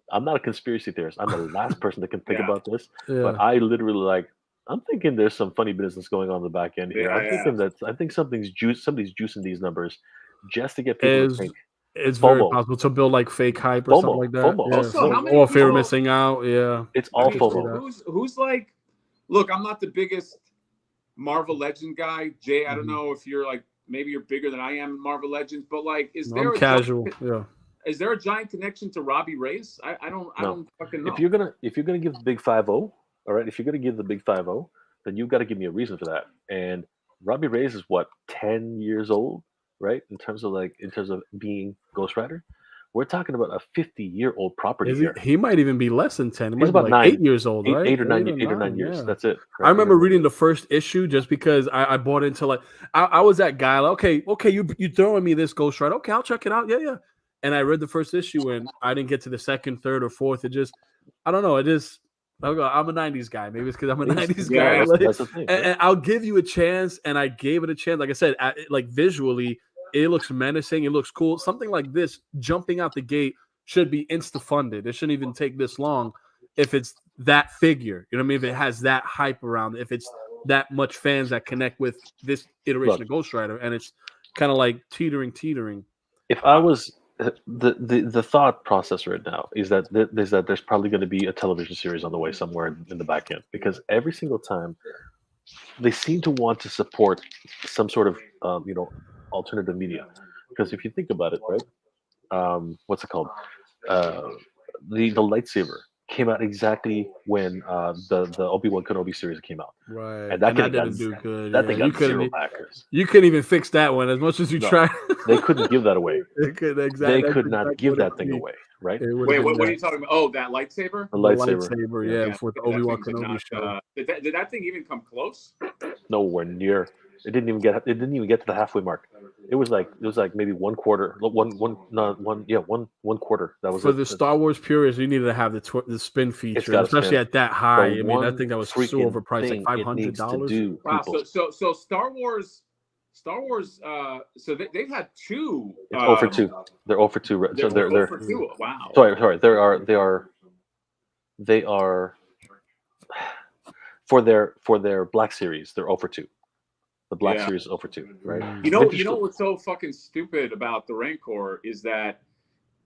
[SPEAKER 3] I'm not a conspiracy theorist. I'm the last person that can think about this. But I literally I'm thinking there's some funny business going on in the back end here. I think somebody's juicing these numbers just to get people to think.
[SPEAKER 1] It's very possible to build like fake hype or something like that.
[SPEAKER 3] FOMO.
[SPEAKER 1] Yeah.
[SPEAKER 2] Also, how many
[SPEAKER 1] or fear of
[SPEAKER 2] people-
[SPEAKER 1] missing out. Yeah.
[SPEAKER 3] It's all FOMO.
[SPEAKER 2] Who's like, look, I'm not the biggest Marvel Legend guy. Jay, I don't know if you're like, maybe you're bigger than I am in Marvel Legends, but like, is there a
[SPEAKER 1] casual? Yeah.
[SPEAKER 2] Is there a giant connection to Robbie Reyes? I don't fucking know.
[SPEAKER 3] If you're gonna give the big 5-0, all right. If you're gonna give the big 5-0, then you've got to give me a reason for that. And Robbie Reyes is what 10 years old, right? In terms of being Ghost Rider, we're talking about a 50-year-old property here.
[SPEAKER 1] He might even be less than 10. He
[SPEAKER 3] He's
[SPEAKER 1] might
[SPEAKER 3] about
[SPEAKER 1] be like
[SPEAKER 3] 9,
[SPEAKER 1] 8 years old, right?
[SPEAKER 3] 8 or 9 years.
[SPEAKER 1] Yeah.
[SPEAKER 3] That's it.
[SPEAKER 1] Right? I remember reading the first issue just because I bought into like I was that guy. Like, okay, you throwing me this Ghost Rider? Okay, I'll check it out. Yeah. And I read the first issue and I didn't get to the second, third, or fourth. It just, I don't know. It is. I'm a 90s guy. Maybe it's because I'm a 90s guy.
[SPEAKER 3] That's the thing.
[SPEAKER 1] And I'll give you a chance. And I gave it a chance. Like I said, like visually, it looks menacing. It looks cool. Something like this, jumping out the gate, should be insta-funded. It shouldn't even take this long if it's that figure. You know what I mean? If it has that hype around it, if it's that much fans that connect with this iteration of Ghost Rider. And it's kind of like teetering.
[SPEAKER 3] If I was... The thought process right now is that there's probably going to be a television series on the way somewhere in the back end, because every single time they seem to want to support some sort of alternative media. Because if you think about it, right, what's it called? The lightsaber came out exactly when the Obi-Wan Kenobi series came out.
[SPEAKER 1] Right.
[SPEAKER 3] And that
[SPEAKER 1] didn't do good.
[SPEAKER 3] That thing got 0 backers.
[SPEAKER 1] You couldn't even fix that one as much as you tried.
[SPEAKER 3] They couldn't give that away.
[SPEAKER 1] They could
[SPEAKER 3] not give that thing away, right?
[SPEAKER 2] Wait, what are you talking about? Oh, that lightsaber?
[SPEAKER 3] The lightsaber,
[SPEAKER 1] yeah, for the Obi-Wan Kenobi show.
[SPEAKER 2] Did that thing even come close?
[SPEAKER 3] Nowhere near. It didn't even get to the halfway mark. It was like maybe one quarter. One quarter. That was
[SPEAKER 1] for the Star Wars purists. You needed to have the spin feature, especially at that high. I mean, I think that was so overpriced, like $500.
[SPEAKER 2] Wow. So Star Wars. So they've had two.
[SPEAKER 3] It's 0 for 2. They're 0 for 2. So they're
[SPEAKER 2] 0 for 2. Wow.
[SPEAKER 3] Sorry. They are for their Black Series. They're 0 for 2. The Black Series is 0 for 2, right?
[SPEAKER 2] You know what's so fucking stupid about the Rancor is that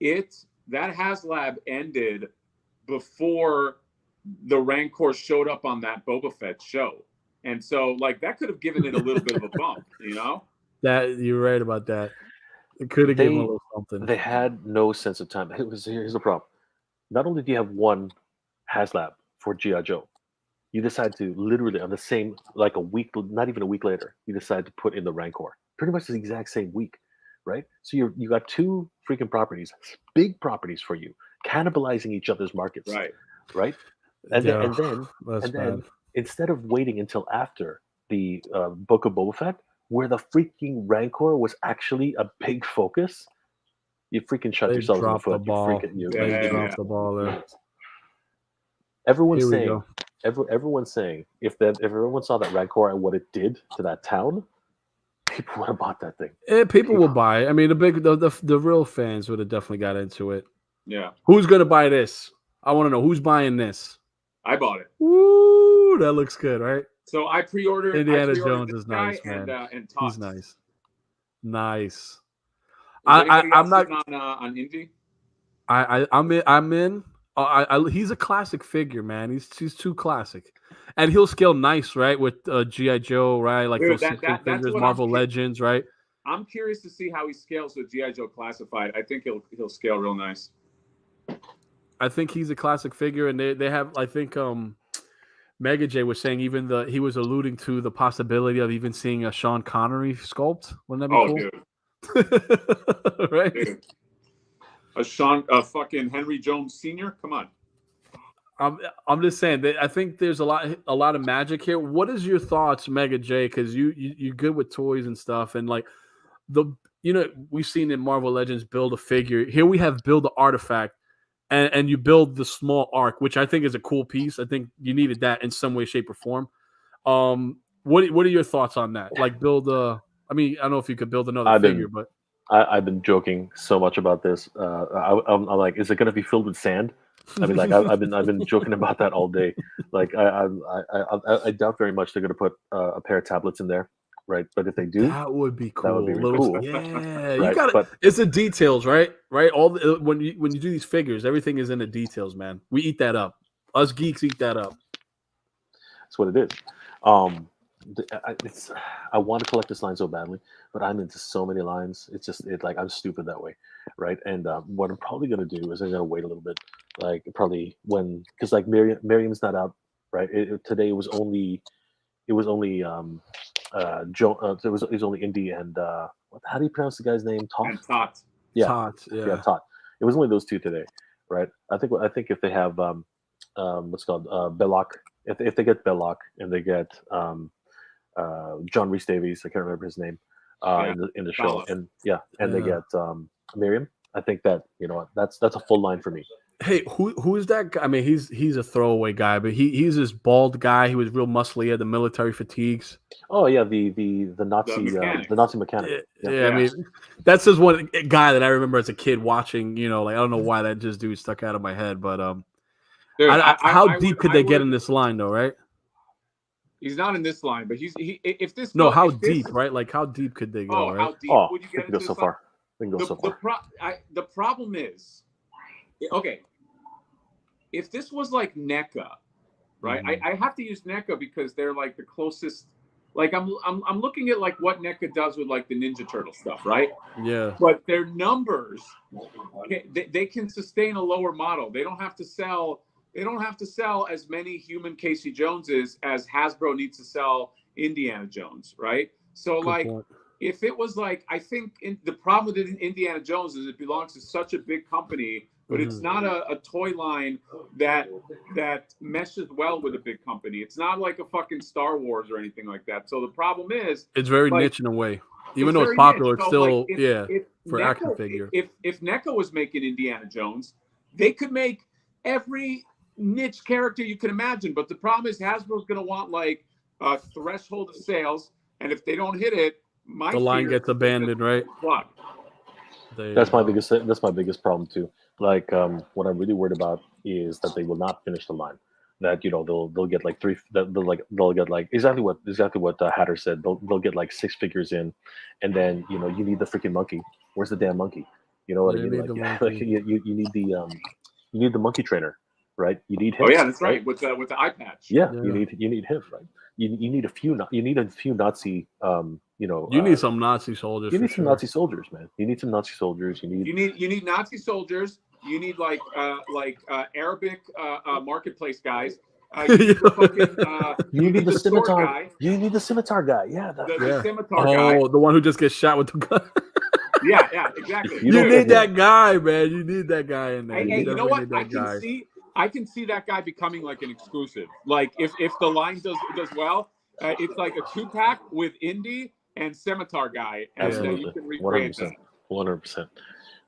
[SPEAKER 2] that HasLab ended before the Rancor showed up on that Boba Fett show. And so, like, that could have given it a little bit of a bump, you know?
[SPEAKER 1] That you're right about that. It could have given a little something.
[SPEAKER 3] They had no sense of time. Here's the problem. Not only do you have one HasLab for G.I. Joe, you decide to literally on the same, like a week, not even a week later, you decide to put in the Rancor. Pretty much the exact same week, right? So you got two freaking properties, big properties for you, cannibalizing each other's markets, right? And then instead of waiting until after the Book of Boba Fett, where the freaking Rancor was actually a big focus, you freaking shot yourself in the foot.
[SPEAKER 1] They dropped the ball there.
[SPEAKER 3] Everyone's saying if everyone saw that Rancor and what it did to that town, people would have bought that thing.
[SPEAKER 1] People will buy it. I mean, the real fans would have definitely got into it.
[SPEAKER 2] Yeah.
[SPEAKER 1] Who's gonna buy this? I want to know who's buying this.
[SPEAKER 2] I bought it.
[SPEAKER 1] Woo, that looks good, right?
[SPEAKER 2] So I pre-ordered.
[SPEAKER 1] Indiana Jones is nice, man.
[SPEAKER 2] And
[SPEAKER 1] he's nice. Nice.
[SPEAKER 2] I'm not on Indy.
[SPEAKER 1] I'm in. He's a classic figure, man. He's too classic, and he'll scale nice, right? With G.I. Joe, right? Like those figures, Marvel Legends, right?
[SPEAKER 2] I'm curious to see how he scales with G.I. Joe Classified. I think he'll scale real nice.
[SPEAKER 1] I think he's a classic figure, and they have. I think Mega J was saying he was alluding to the possibility of even seeing a Sean Connery sculpt. Wouldn't that be cool?
[SPEAKER 2] Dude.
[SPEAKER 1] Right?
[SPEAKER 2] Dude. A fucking Henry Jones Sr. Come on.
[SPEAKER 1] I'm just saying that I think there's a lot of magic here. What is your thoughts, Mega J? Because you're good with toys and stuff, and like we've seen in Marvel Legends build a figure. Here we have build the artifact, and you build the small arc, which I think is a cool piece. I think you needed that in some way, shape, or form. What are your thoughts on that? Like build I don't know if you could build another figure, but
[SPEAKER 3] I've been joking so much about this. I'm like, is it going to be filled with sand? I mean, like I've been joking about that all day. Like I doubt very much they're going to put a pair of tablets in there, right? But if they do,
[SPEAKER 1] that would be cool.
[SPEAKER 3] That would be really cool.
[SPEAKER 1] Yeah,
[SPEAKER 3] right?
[SPEAKER 1] You got it. It's the details, right? Right. When you do these figures, everything is in the details, man. We eat that up. Us geeks eat that up.
[SPEAKER 3] That's what it is. I want to collect this line so badly, but I'm into so many lines. It's like I'm stupid that way, right? And what I'm probably gonna do is I'm gonna wait a little bit, like probably because like Miriam's not out, right? Today it was only Joe. It was only Indy and how do you pronounce the guy's name?
[SPEAKER 2] Tot.
[SPEAKER 3] Yeah,
[SPEAKER 1] Tot. Yeah,
[SPEAKER 3] Tot. It was only those two today, right? I think if they have what's called Belloc, if they get Belloc and they get John Rhys Davies, I can't remember his name, in the show, and they get Miriam. I think that that's a full line for me.
[SPEAKER 1] Hey, who is that guy? I mean, he's a throwaway guy, but he's this bald guy. He was real muscly. He had the military fatigues.
[SPEAKER 3] Oh yeah, the Nazi the Nazi mechanic.
[SPEAKER 1] Yeah, I mean, that's just one guy that I remember as a kid watching. Like I don't know why that just dude stuck out of my head, but
[SPEAKER 2] Dude,
[SPEAKER 1] how deep could they get in this line though? Right?
[SPEAKER 2] He's not in this line, but if this.
[SPEAKER 1] No, how deep, right? Like how deep could they go?
[SPEAKER 2] Oh,
[SPEAKER 1] right?
[SPEAKER 2] how deep would you get into
[SPEAKER 3] this so far? They can go so far.
[SPEAKER 2] The problem is, okay, if this was like NECA, right?
[SPEAKER 1] Mm-hmm.
[SPEAKER 2] I have to use NECA because they're like the closest. Like I'm looking at like what NECA does with like the Ninja Turtle stuff, right?
[SPEAKER 1] Yeah.
[SPEAKER 2] But their numbers, they can sustain a lower model. They don't have to sell as many human Casey Joneses as Hasbro needs to sell Indiana Jones, right? So Good point. If it was like, I think the problem with Indiana Jones is it belongs to such a big company, but it's not a toy line that meshes well with a big company. It's not like a fucking Star Wars or anything like that. So the problem is
[SPEAKER 1] it's very niche in a way. Even though it's popular, it's still for NECA, action figure.
[SPEAKER 2] If NECA was making Indiana Jones, they could make every niche character you can imagine. But the problem is Hasbro's going to want like a threshold of sales, and if they don't hit it,
[SPEAKER 1] the line gets abandoned, right?
[SPEAKER 3] That's my biggest problem too. Like what I'm really worried about is that they will not finish the line. That they'll get like three. They'll get like exactly what Hatter said. They'll get like 6 figures in, and then you need the freaking monkey. Where's the damn monkey? You know what I mean? Like you need the monkey trainer, right? You need him.
[SPEAKER 2] Oh yeah, that's right. With the eye patch.
[SPEAKER 3] Yeah, you need him, right? You need a few Nazi
[SPEAKER 2] you
[SPEAKER 1] need some Nazi soldiers.
[SPEAKER 3] You need some Nazi soldiers, man. You need some Nazi soldiers. You
[SPEAKER 2] need Nazi soldiers. You need like Arabic marketplace guys. You
[SPEAKER 3] need the scimitar guy. You need the scimitar guy. Yeah,
[SPEAKER 2] the scimitar guy.
[SPEAKER 1] Oh, the one who just gets shot with the gun.
[SPEAKER 2] yeah, exactly.
[SPEAKER 1] You need that guy, man. You need that guy in there.
[SPEAKER 2] Hey, you know what? I can see that guy becoming like an exclusive. Like if the line does well, it's like a 2-pack with Indy and Scimitar guy, and then you can recreate that.
[SPEAKER 3] 100%.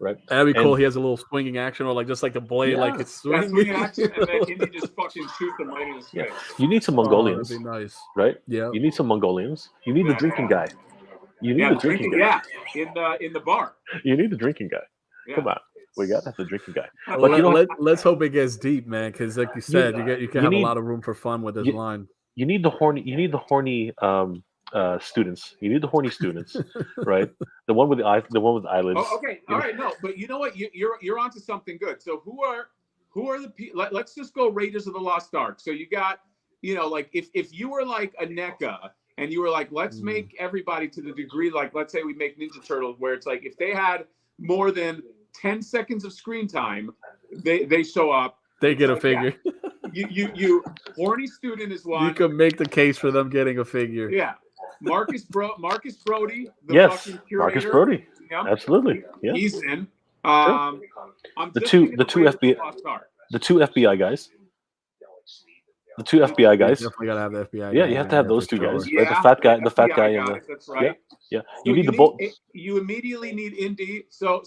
[SPEAKER 3] Right.
[SPEAKER 1] That'd be cool. He has a little swinging action, or like just like the blade, like it's swinging
[SPEAKER 2] action, and then Indy just fucking shoots him right in his face.
[SPEAKER 3] You need some Mongolians.
[SPEAKER 1] That'd be nice,
[SPEAKER 3] right?
[SPEAKER 1] Yeah.
[SPEAKER 3] You need some Mongolians. You need the drinking guy. You need the drinking guy.
[SPEAKER 2] Yeah, in the bar.
[SPEAKER 3] You need the drinking guy. Yeah. Come on. We got to have the drinking guy.
[SPEAKER 1] But let's hope it gets deep, man. Because like you said, you can have a lot of room for fun with this line.
[SPEAKER 3] You need the horny students. You need the horny students, right? The one with the eyelids.
[SPEAKER 2] Oh, okay, all right. No, but you know what? You're onto something good. So who are the people? Let's just go Raiders of the Lost Ark. So you got, like if you were like a NECA and you were like, let's make everybody to the degree like, let's say we make Ninja Turtles, where it's like if they had more than 10 seconds of screen time, they show up.
[SPEAKER 1] They get a figure.
[SPEAKER 2] Yeah. You horny student is one.
[SPEAKER 1] You can make the case for them getting a figure.
[SPEAKER 2] Yeah. Marcus Brody, the
[SPEAKER 3] Yes,
[SPEAKER 2] fucking curator.
[SPEAKER 3] Marcus Brody. Absolutely. Yeah.
[SPEAKER 2] He's in.
[SPEAKER 3] Sure.
[SPEAKER 2] I'm
[SPEAKER 3] The
[SPEAKER 2] just
[SPEAKER 3] two
[SPEAKER 2] thinking of Raiders of the Lost Ark.
[SPEAKER 3] The two FBI guys. The two FBI guys.
[SPEAKER 1] You definitely gotta have the FBI.
[SPEAKER 3] Yeah, you have to have those two guys,
[SPEAKER 2] Yeah,
[SPEAKER 3] right? The fat guy, and the
[SPEAKER 2] that's right.
[SPEAKER 3] Yeah.
[SPEAKER 2] So
[SPEAKER 3] You need the bolt.
[SPEAKER 2] You immediately need Indy. So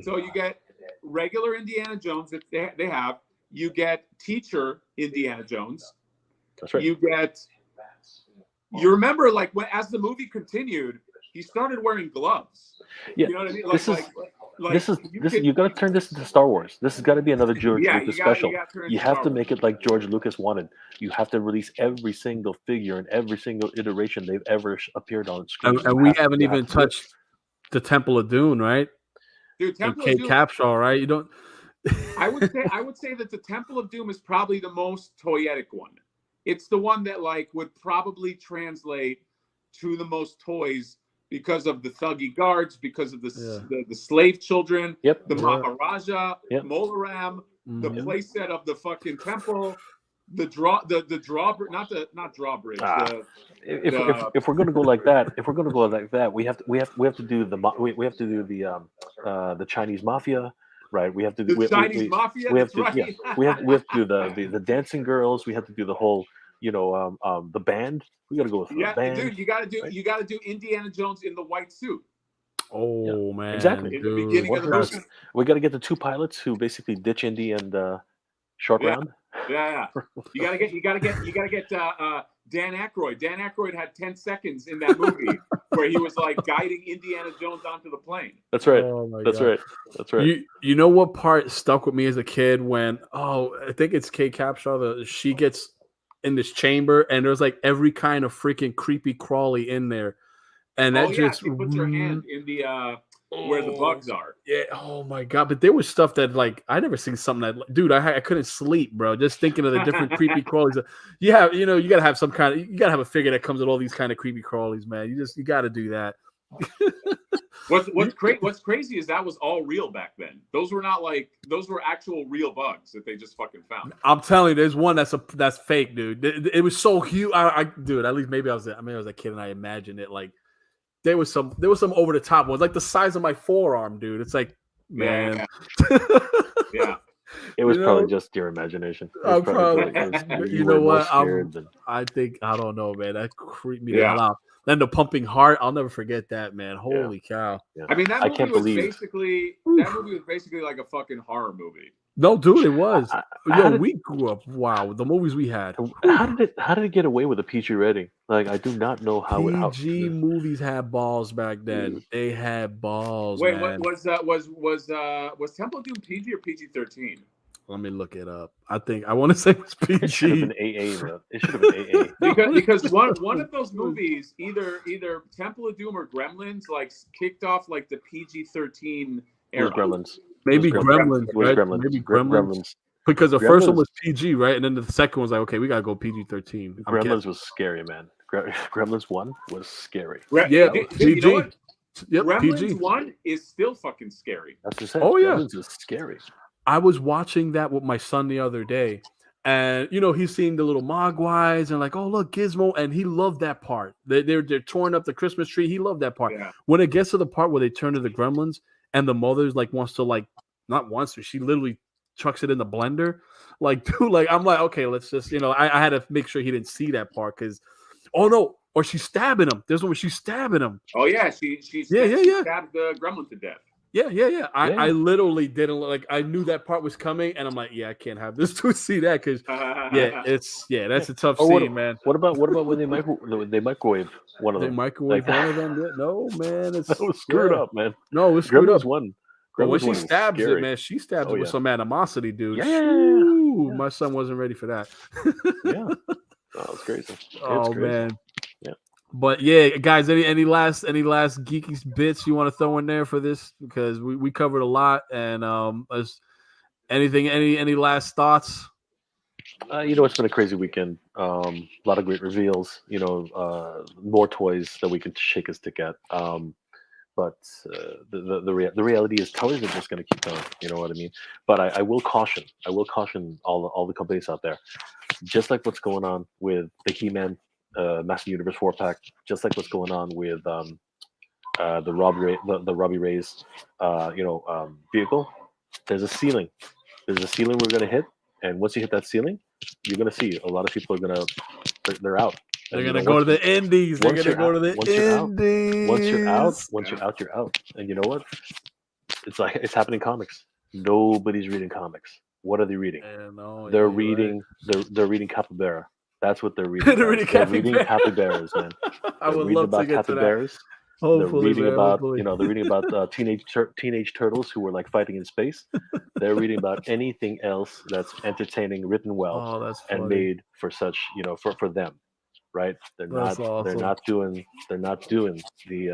[SPEAKER 2] you get regular Indiana Jones that they have. You get teacher Indiana Jones.
[SPEAKER 3] That's right.
[SPEAKER 2] You remember, like, as the movie continued, he started wearing gloves.
[SPEAKER 3] Yeah.
[SPEAKER 2] You know what I mean?
[SPEAKER 3] You got to turn this into Star Wars. This has got to be another George Lucas special. You have to make it like George Lucas wanted. You have to release every single figure and every single iteration they've ever appeared on screen.
[SPEAKER 1] And we haven't even touched the Temple of Doom, right?
[SPEAKER 2] Dude, Temple
[SPEAKER 1] of Doom. Capshaw, right? You don't.
[SPEAKER 2] I would say that the Temple of Doom is probably the most toyetic one. It's the one that like would probably translate to the most toys because of the thuggy guards, because of the slave children, the Maharaja, Molaram, the playset of the fucking temple, the drawbridge, not drawbridge.
[SPEAKER 3] If we're gonna go like that, we have to do the Chinese mafia. Right, we have to do
[SPEAKER 2] Chinese mafia.
[SPEAKER 3] We have to do the dancing girls. We have to do the whole, the band. We got to go with the band.
[SPEAKER 2] Dude, you got to do Indiana Jones in the white suit.
[SPEAKER 1] Oh man,
[SPEAKER 3] exactly.
[SPEAKER 2] In the beginning of the movie,
[SPEAKER 3] we got to get the two pilots who basically ditch Indy and Short Round.
[SPEAKER 2] Yeah. You gotta get Dan Aykroyd. Dan Aykroyd had 10 seconds in that movie where he was like guiding Indiana Jones onto the plane.
[SPEAKER 3] That's right. That's right.
[SPEAKER 1] You know what part stuck with me as a kid when I think it's Kate Capshaw. She gets in this chamber and there's like every kind of freaking creepy crawly in there, and that just
[SPEAKER 2] she puts her hand in the where the bugs are.
[SPEAKER 1] Yeah. Oh my god! But there was stuff that like I never seen something that, dude. I couldn't sleep, bro. Just thinking of the different creepy crawlies. You gotta have some kind of. You gotta have a figure that comes with all these kind of creepy crawlies, man. You gotta do that.
[SPEAKER 2] What's crazy is that was all real back then. Those were actual real bugs that they just fucking found.
[SPEAKER 1] I'm telling you, there's one that's fake, dude. It was so huge. Dude, at least maybe I was a kid and I imagined it like. There was some over the top ones, like the size of my forearm, dude. It's like, man,
[SPEAKER 2] yeah.
[SPEAKER 3] It was probably just your imagination.
[SPEAKER 1] You know what? I don't know, man. That creeped me the hell out. Then the pumping heart, I'll never forget that, man. Holy cow!
[SPEAKER 2] Yeah. I mean, that movie was basically like a fucking horror movie.
[SPEAKER 1] No, dude, it was. We grew up. Wow, the movies we had.
[SPEAKER 3] How did it get away with a PG rating? Like, I do not know how
[SPEAKER 1] PG movies had balls back then. They had balls.
[SPEAKER 2] Wait,
[SPEAKER 1] man.
[SPEAKER 2] was Temple of Doom PG or PG-13?
[SPEAKER 1] Let me look it up. I want to say it was PG.
[SPEAKER 3] It should have been AA, bro. It should have been AA.
[SPEAKER 2] because one of those movies, either Temple of Doom or Gremlins, like kicked off like the PG-13 era.
[SPEAKER 3] Gremlins.
[SPEAKER 1] Maybe Gremlins, right?
[SPEAKER 3] Gremlins.
[SPEAKER 1] Maybe Gremlins. Because the first one was PG, right? And then the second one was like, okay, we gotta go PG-13.
[SPEAKER 3] Gremlins was scary, man. Gremlins 1 was scary.
[SPEAKER 1] PG.
[SPEAKER 2] You know what?
[SPEAKER 1] Yep,
[SPEAKER 2] Gremlins
[SPEAKER 1] PG.
[SPEAKER 2] 1 is still fucking scary.
[SPEAKER 3] That's just it.
[SPEAKER 1] Oh yeah,
[SPEAKER 3] Gremlins is scary.
[SPEAKER 1] I was watching that with my son the other day, and he's seeing the little Mogwais and like, oh look, Gizmo, and he loved that part. They're tearing up the Christmas tree. He loved that part.
[SPEAKER 2] Yeah.
[SPEAKER 1] When it gets to the part where they turn to the Gremlins and the mother's like wants to like not wants to, she literally chucks it in the blender. Like, dude, like I'm like, okay, let's just I had to make sure he didn't see that part because or she's stabbing him. There's one where she's stabbing him.
[SPEAKER 2] Oh yeah, she stabbed the Gremlin to death.
[SPEAKER 1] Yeah. I literally didn't I knew that part was coming, and I'm like, I can't have this to see that because that's a tough scene, man.
[SPEAKER 3] What about when they microwave one of them?
[SPEAKER 1] They microwave one of them? No, man,
[SPEAKER 3] that was screwed up, man.
[SPEAKER 1] No, it was screwed up.
[SPEAKER 3] One.
[SPEAKER 1] But when she stabs it, man, she stabs it with some animosity, dude.
[SPEAKER 3] Yeah.
[SPEAKER 1] My son wasn't ready for that.
[SPEAKER 3] Yeah, it's crazy.
[SPEAKER 1] Man.
[SPEAKER 3] Yeah.
[SPEAKER 1] But yeah, guys, any last geeky bits you want to throw in there for this? Because we covered a lot, and any last thoughts?
[SPEAKER 3] It's been a crazy weekend. A lot of great reveals. More toys that we could shake a stick at. But the reality is toys are just going to keep going. You know what I mean? But I will caution. I will caution all the companies out there. Just like what's going on with the He-Man Master Universe 4-pack, just like what's going on with the Robbie Reyes vehicle. There's a ceiling. There's a ceiling we're going to hit, and once you hit that ceiling, you're going to see a lot of people are going to they're out.
[SPEAKER 1] They're going to go to the indies. They're going to go to the indies.
[SPEAKER 3] Once you're out, you're out. And you know what? It's like it's happening in comics. Nobody's reading comics. What are they reading? They're reading. Right. They're reading Capybara. That's what they're reading. They're reading capybaras, man.
[SPEAKER 1] I would love to get
[SPEAKER 3] capybaras.
[SPEAKER 1] To that. Hopefully,
[SPEAKER 3] they're reading about they're reading about teenage turtles who were like fighting in space. They're reading about anything else that's entertaining, written well, and made for such for them, right? They're not doing the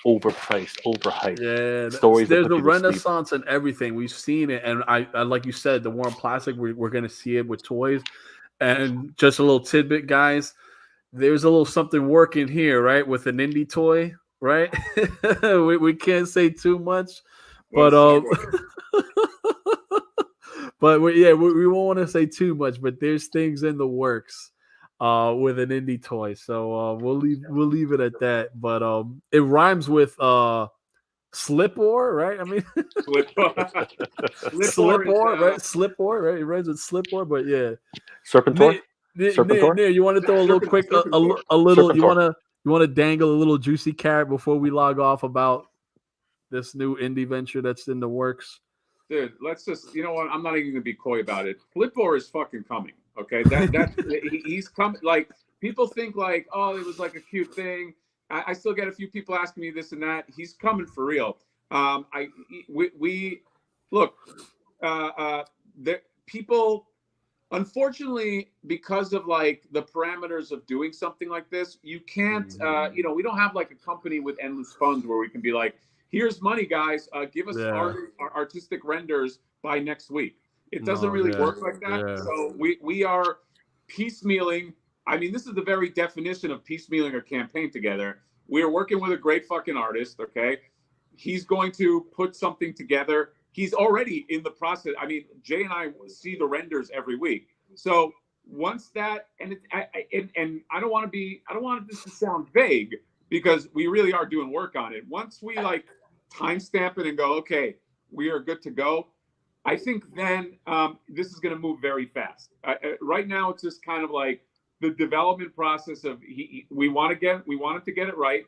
[SPEAKER 3] overpriced, overhyped stories.
[SPEAKER 1] There's a renaissance in everything. We've seen it, and I like you said, the Warm Plastic. We're going to see it with toys, and just a little tidbit, guys. There's a little something working here, right? With an indie toy, right? we can't say too much, but we won't want to say too much. But there's things in the works with an indie toy, so we'll leave it at that. But it rhymes with Slipor, right? I mean, Slipor, right? Slipor, right? It rhymes with Slipor, but yeah,
[SPEAKER 3] Serpentor.
[SPEAKER 1] Near, you want to throw a little quick, a little. You want to dangle a little juicy carrot before we log off about this new indie venture that's in the works.
[SPEAKER 2] Dude, let's just. You know what? I'm not even gonna be coy about it. Flipboard is fucking coming. Okay, he's coming. Like people think like, oh, it was like a cute thing. I still get a few people asking me this and that. He's coming for real. We look. The people. Unfortunately, because of like the parameters of doing something like this, you can't, we don't have like a company with endless funds where we can be like, here's money, guys, give us our artistic renders by next week. It doesn't really work like that. Yeah. So we are piecemealing. I mean, this is the very definition of piecemealing a campaign together. We're working with a great fucking artist. Okay. He's going to put something together. He's already in the process. I mean, Jay and I see the renders every week. So once that, and I don't want this to sound vague because we really are doing work on it. Once we like timestamp it and go, okay, we are good to go. I think then this is going to move very fast. Right now, it's just kind of like the development process of we want it to get it right.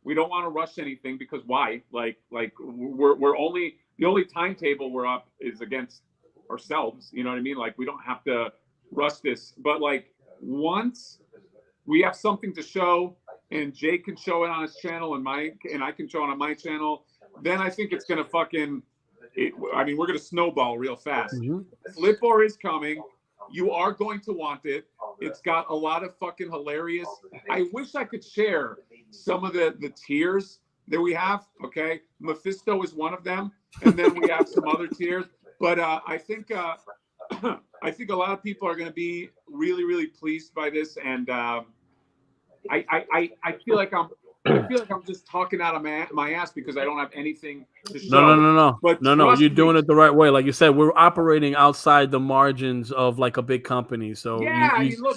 [SPEAKER 2] We don't want to rush anything because why? Like we're only. The only timetable we're up is against ourselves. You know what I mean? Like we don't have to rush this. But like once we have something to show and Jay can show it on his channel and I can show it on my channel, then I think it's gonna we're gonna snowball real fast. Mm-hmm. Flipboard is coming. You are going to want it. It's got a lot of fucking hilarious. I wish I could share some of the tiers that we have. Okay, Mephisto is one of them. And then we have some other tiers, but I think a lot of people are going to be really, really pleased by this, and I feel like I'm just talking out of my ass because I don't have anything to show.
[SPEAKER 1] No. But no. You're doing it the right way. Like you said, we're operating outside the margins of like a big company. So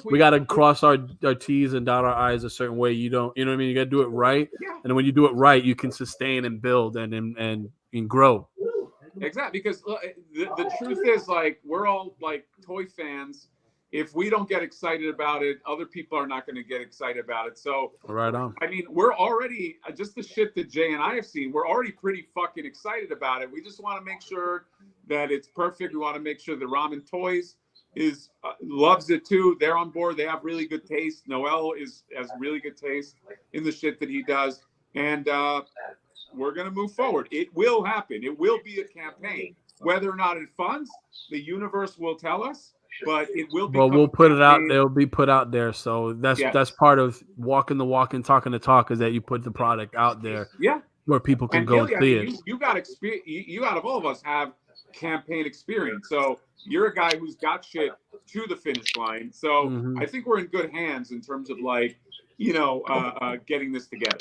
[SPEAKER 1] we got to cross our T's and dot our I's a certain way. You know what I mean? You got to do it right. Yeah. And when you do it right, you can sustain and build and grow.
[SPEAKER 2] Exactly. Because the truth is like, we're all like toy fans. If we don't get excited about it, other people are not going to get excited about it. So,
[SPEAKER 1] right on.
[SPEAKER 2] I mean, we're already just the shit that Jay and I have seen. We're already pretty fucking excited about it. We just want to make sure that it's perfect. We want to make sure that Ramen Toys loves it too. They're on board. They have really good taste. Noel has really good taste in the shit that he does, and we're going to move forward. It will happen. It will be a campaign. Whether or not it funds, the universe will tell us. But it will be.
[SPEAKER 1] Well, we'll put it out. They'll be put out there. So that's part of walking the walk and talking the talk is that you put the product out there.
[SPEAKER 2] Yeah.
[SPEAKER 1] Where people can go see it.
[SPEAKER 2] You got experience. You out of all of us have campaign experience. So you're a guy who's got shit to the finish line. So I think we're in good hands in terms of like, getting this together.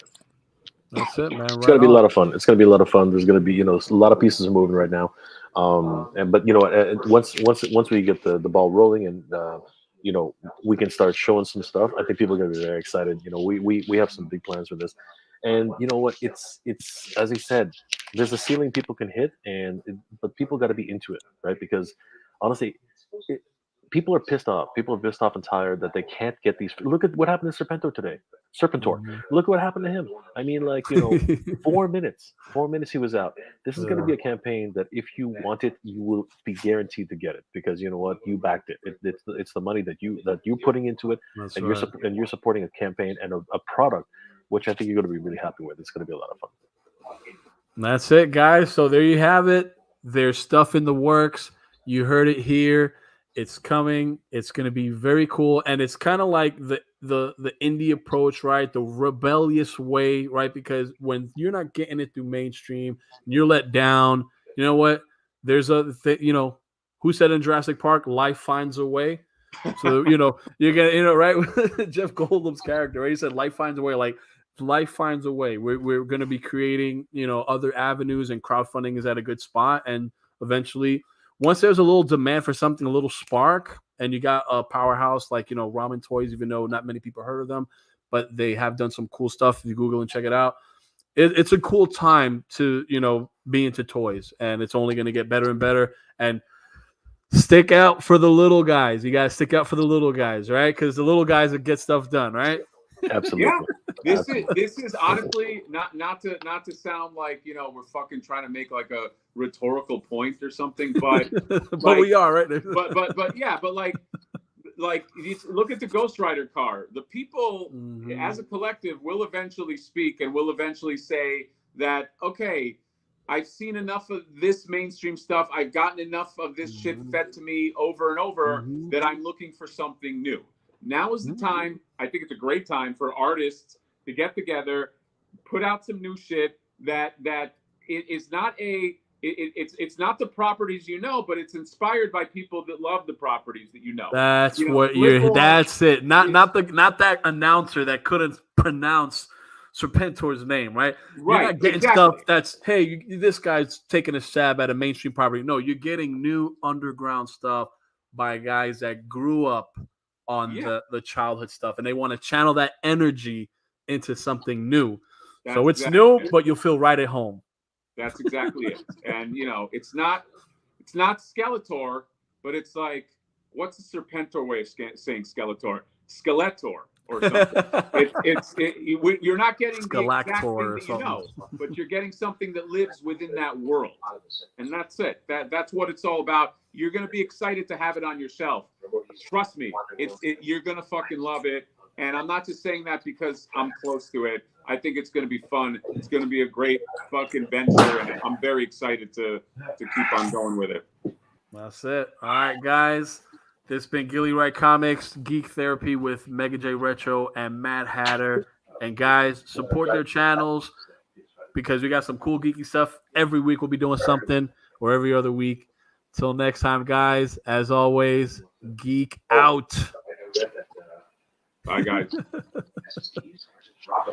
[SPEAKER 1] That's it, man.
[SPEAKER 3] It's gonna be a lot of fun. It's gonna be a lot of fun. There's gonna be a lot of pieces moving right now. But once we get the ball rolling and we can start showing some stuff, I think people are gonna be very excited. We have some big plans for this, and you know what? It's as he said, there's a ceiling people can hit, but people got to be into it, right? Because honestly, people are pissed off. People are pissed off and tired that they can't get these. Look at what happened to Serpentor today. Serpentor. Look what happened to him. I mean, 4 minutes. 4 minutes he was out. This is going to be a campaign that if you want it, you will be guaranteed to get it because you know what, you backed it. It's the money that you're putting into it,
[SPEAKER 1] That's
[SPEAKER 3] and
[SPEAKER 1] right.
[SPEAKER 3] you're supporting a campaign and a product, which I think you're going to be really happy with. It's going to be a lot of fun.
[SPEAKER 1] That's it, guys. So there you have it. There's stuff in the works. You heard it here. It's coming. It's going to be very cool, and it's kind of like the indie approach, right? The rebellious way, right? Because when you're not getting it through mainstream, and you're let down. You know what? There's who said in Jurassic Park, life finds a way. So you're gonna right. Jeff Goldblum's character, right? He said life finds a way. Like life finds a way. We're going to be creating other avenues, and crowdfunding is at a good spot, and eventually. Once there's a little demand for something, a little spark, and you got a powerhouse like Ramen Toys, even though not many people heard of them, but they have done some cool stuff. If you Google and check it out, it's a cool time to be into toys, and it's only going to get better and better. And stick out for the little guys. You got to stick out for the little guys, right? Because the little guys that get stuff done, right?
[SPEAKER 3] Absolutely.
[SPEAKER 2] Yeah. This is honestly not to sound like we're fucking trying to make like a rhetorical point or something, but
[SPEAKER 1] but we are, right?
[SPEAKER 2] but yeah, but like you look at the Ghost Rider car. The people as a collective will eventually speak and will eventually say that okay, I've seen enough of this mainstream stuff. I've gotten enough of this shit fed to me over and over that I'm looking for something new. Now is the time. I think it's a great time for artists to get together, put out some new shit that it is not it's not the properties but it's inspired by people that love the properties that
[SPEAKER 1] That's what you're. That's it. Not that announcer that couldn't pronounce Serpentor's name, right? You're not getting stuff that's this guy's taking a stab at a mainstream property. No, you're getting new underground stuff by guys that grew up on the childhood stuff, and they want to channel that energy into something new. So it's new, but you'll feel right at home.
[SPEAKER 2] That's exactly it. And it's not Skeletor, but it's like, what's the Serpentor way of saying Skeletor? Skeletor or something. You're not getting the exact thing that but you're getting something that lives within that world, and that's it. That's what it's all about. You're gonna be excited to have it on your shelf. Trust me, you're gonna fucking love it. And I'm not just saying that because I'm close to it. I think it's going to be fun. It's going to be a great fucking venture, and I'm very excited to keep on going with it.
[SPEAKER 1] That's it. All right, guys. This has been Gilly Wright Comics, Geek Therapy with Mega J Retro and Mad Hatter. And guys, support their channels because we got some cool geeky stuff. Every week we'll be doing something, or every other week. Till next time, guys, as always, geek out.
[SPEAKER 2] Bye, guys.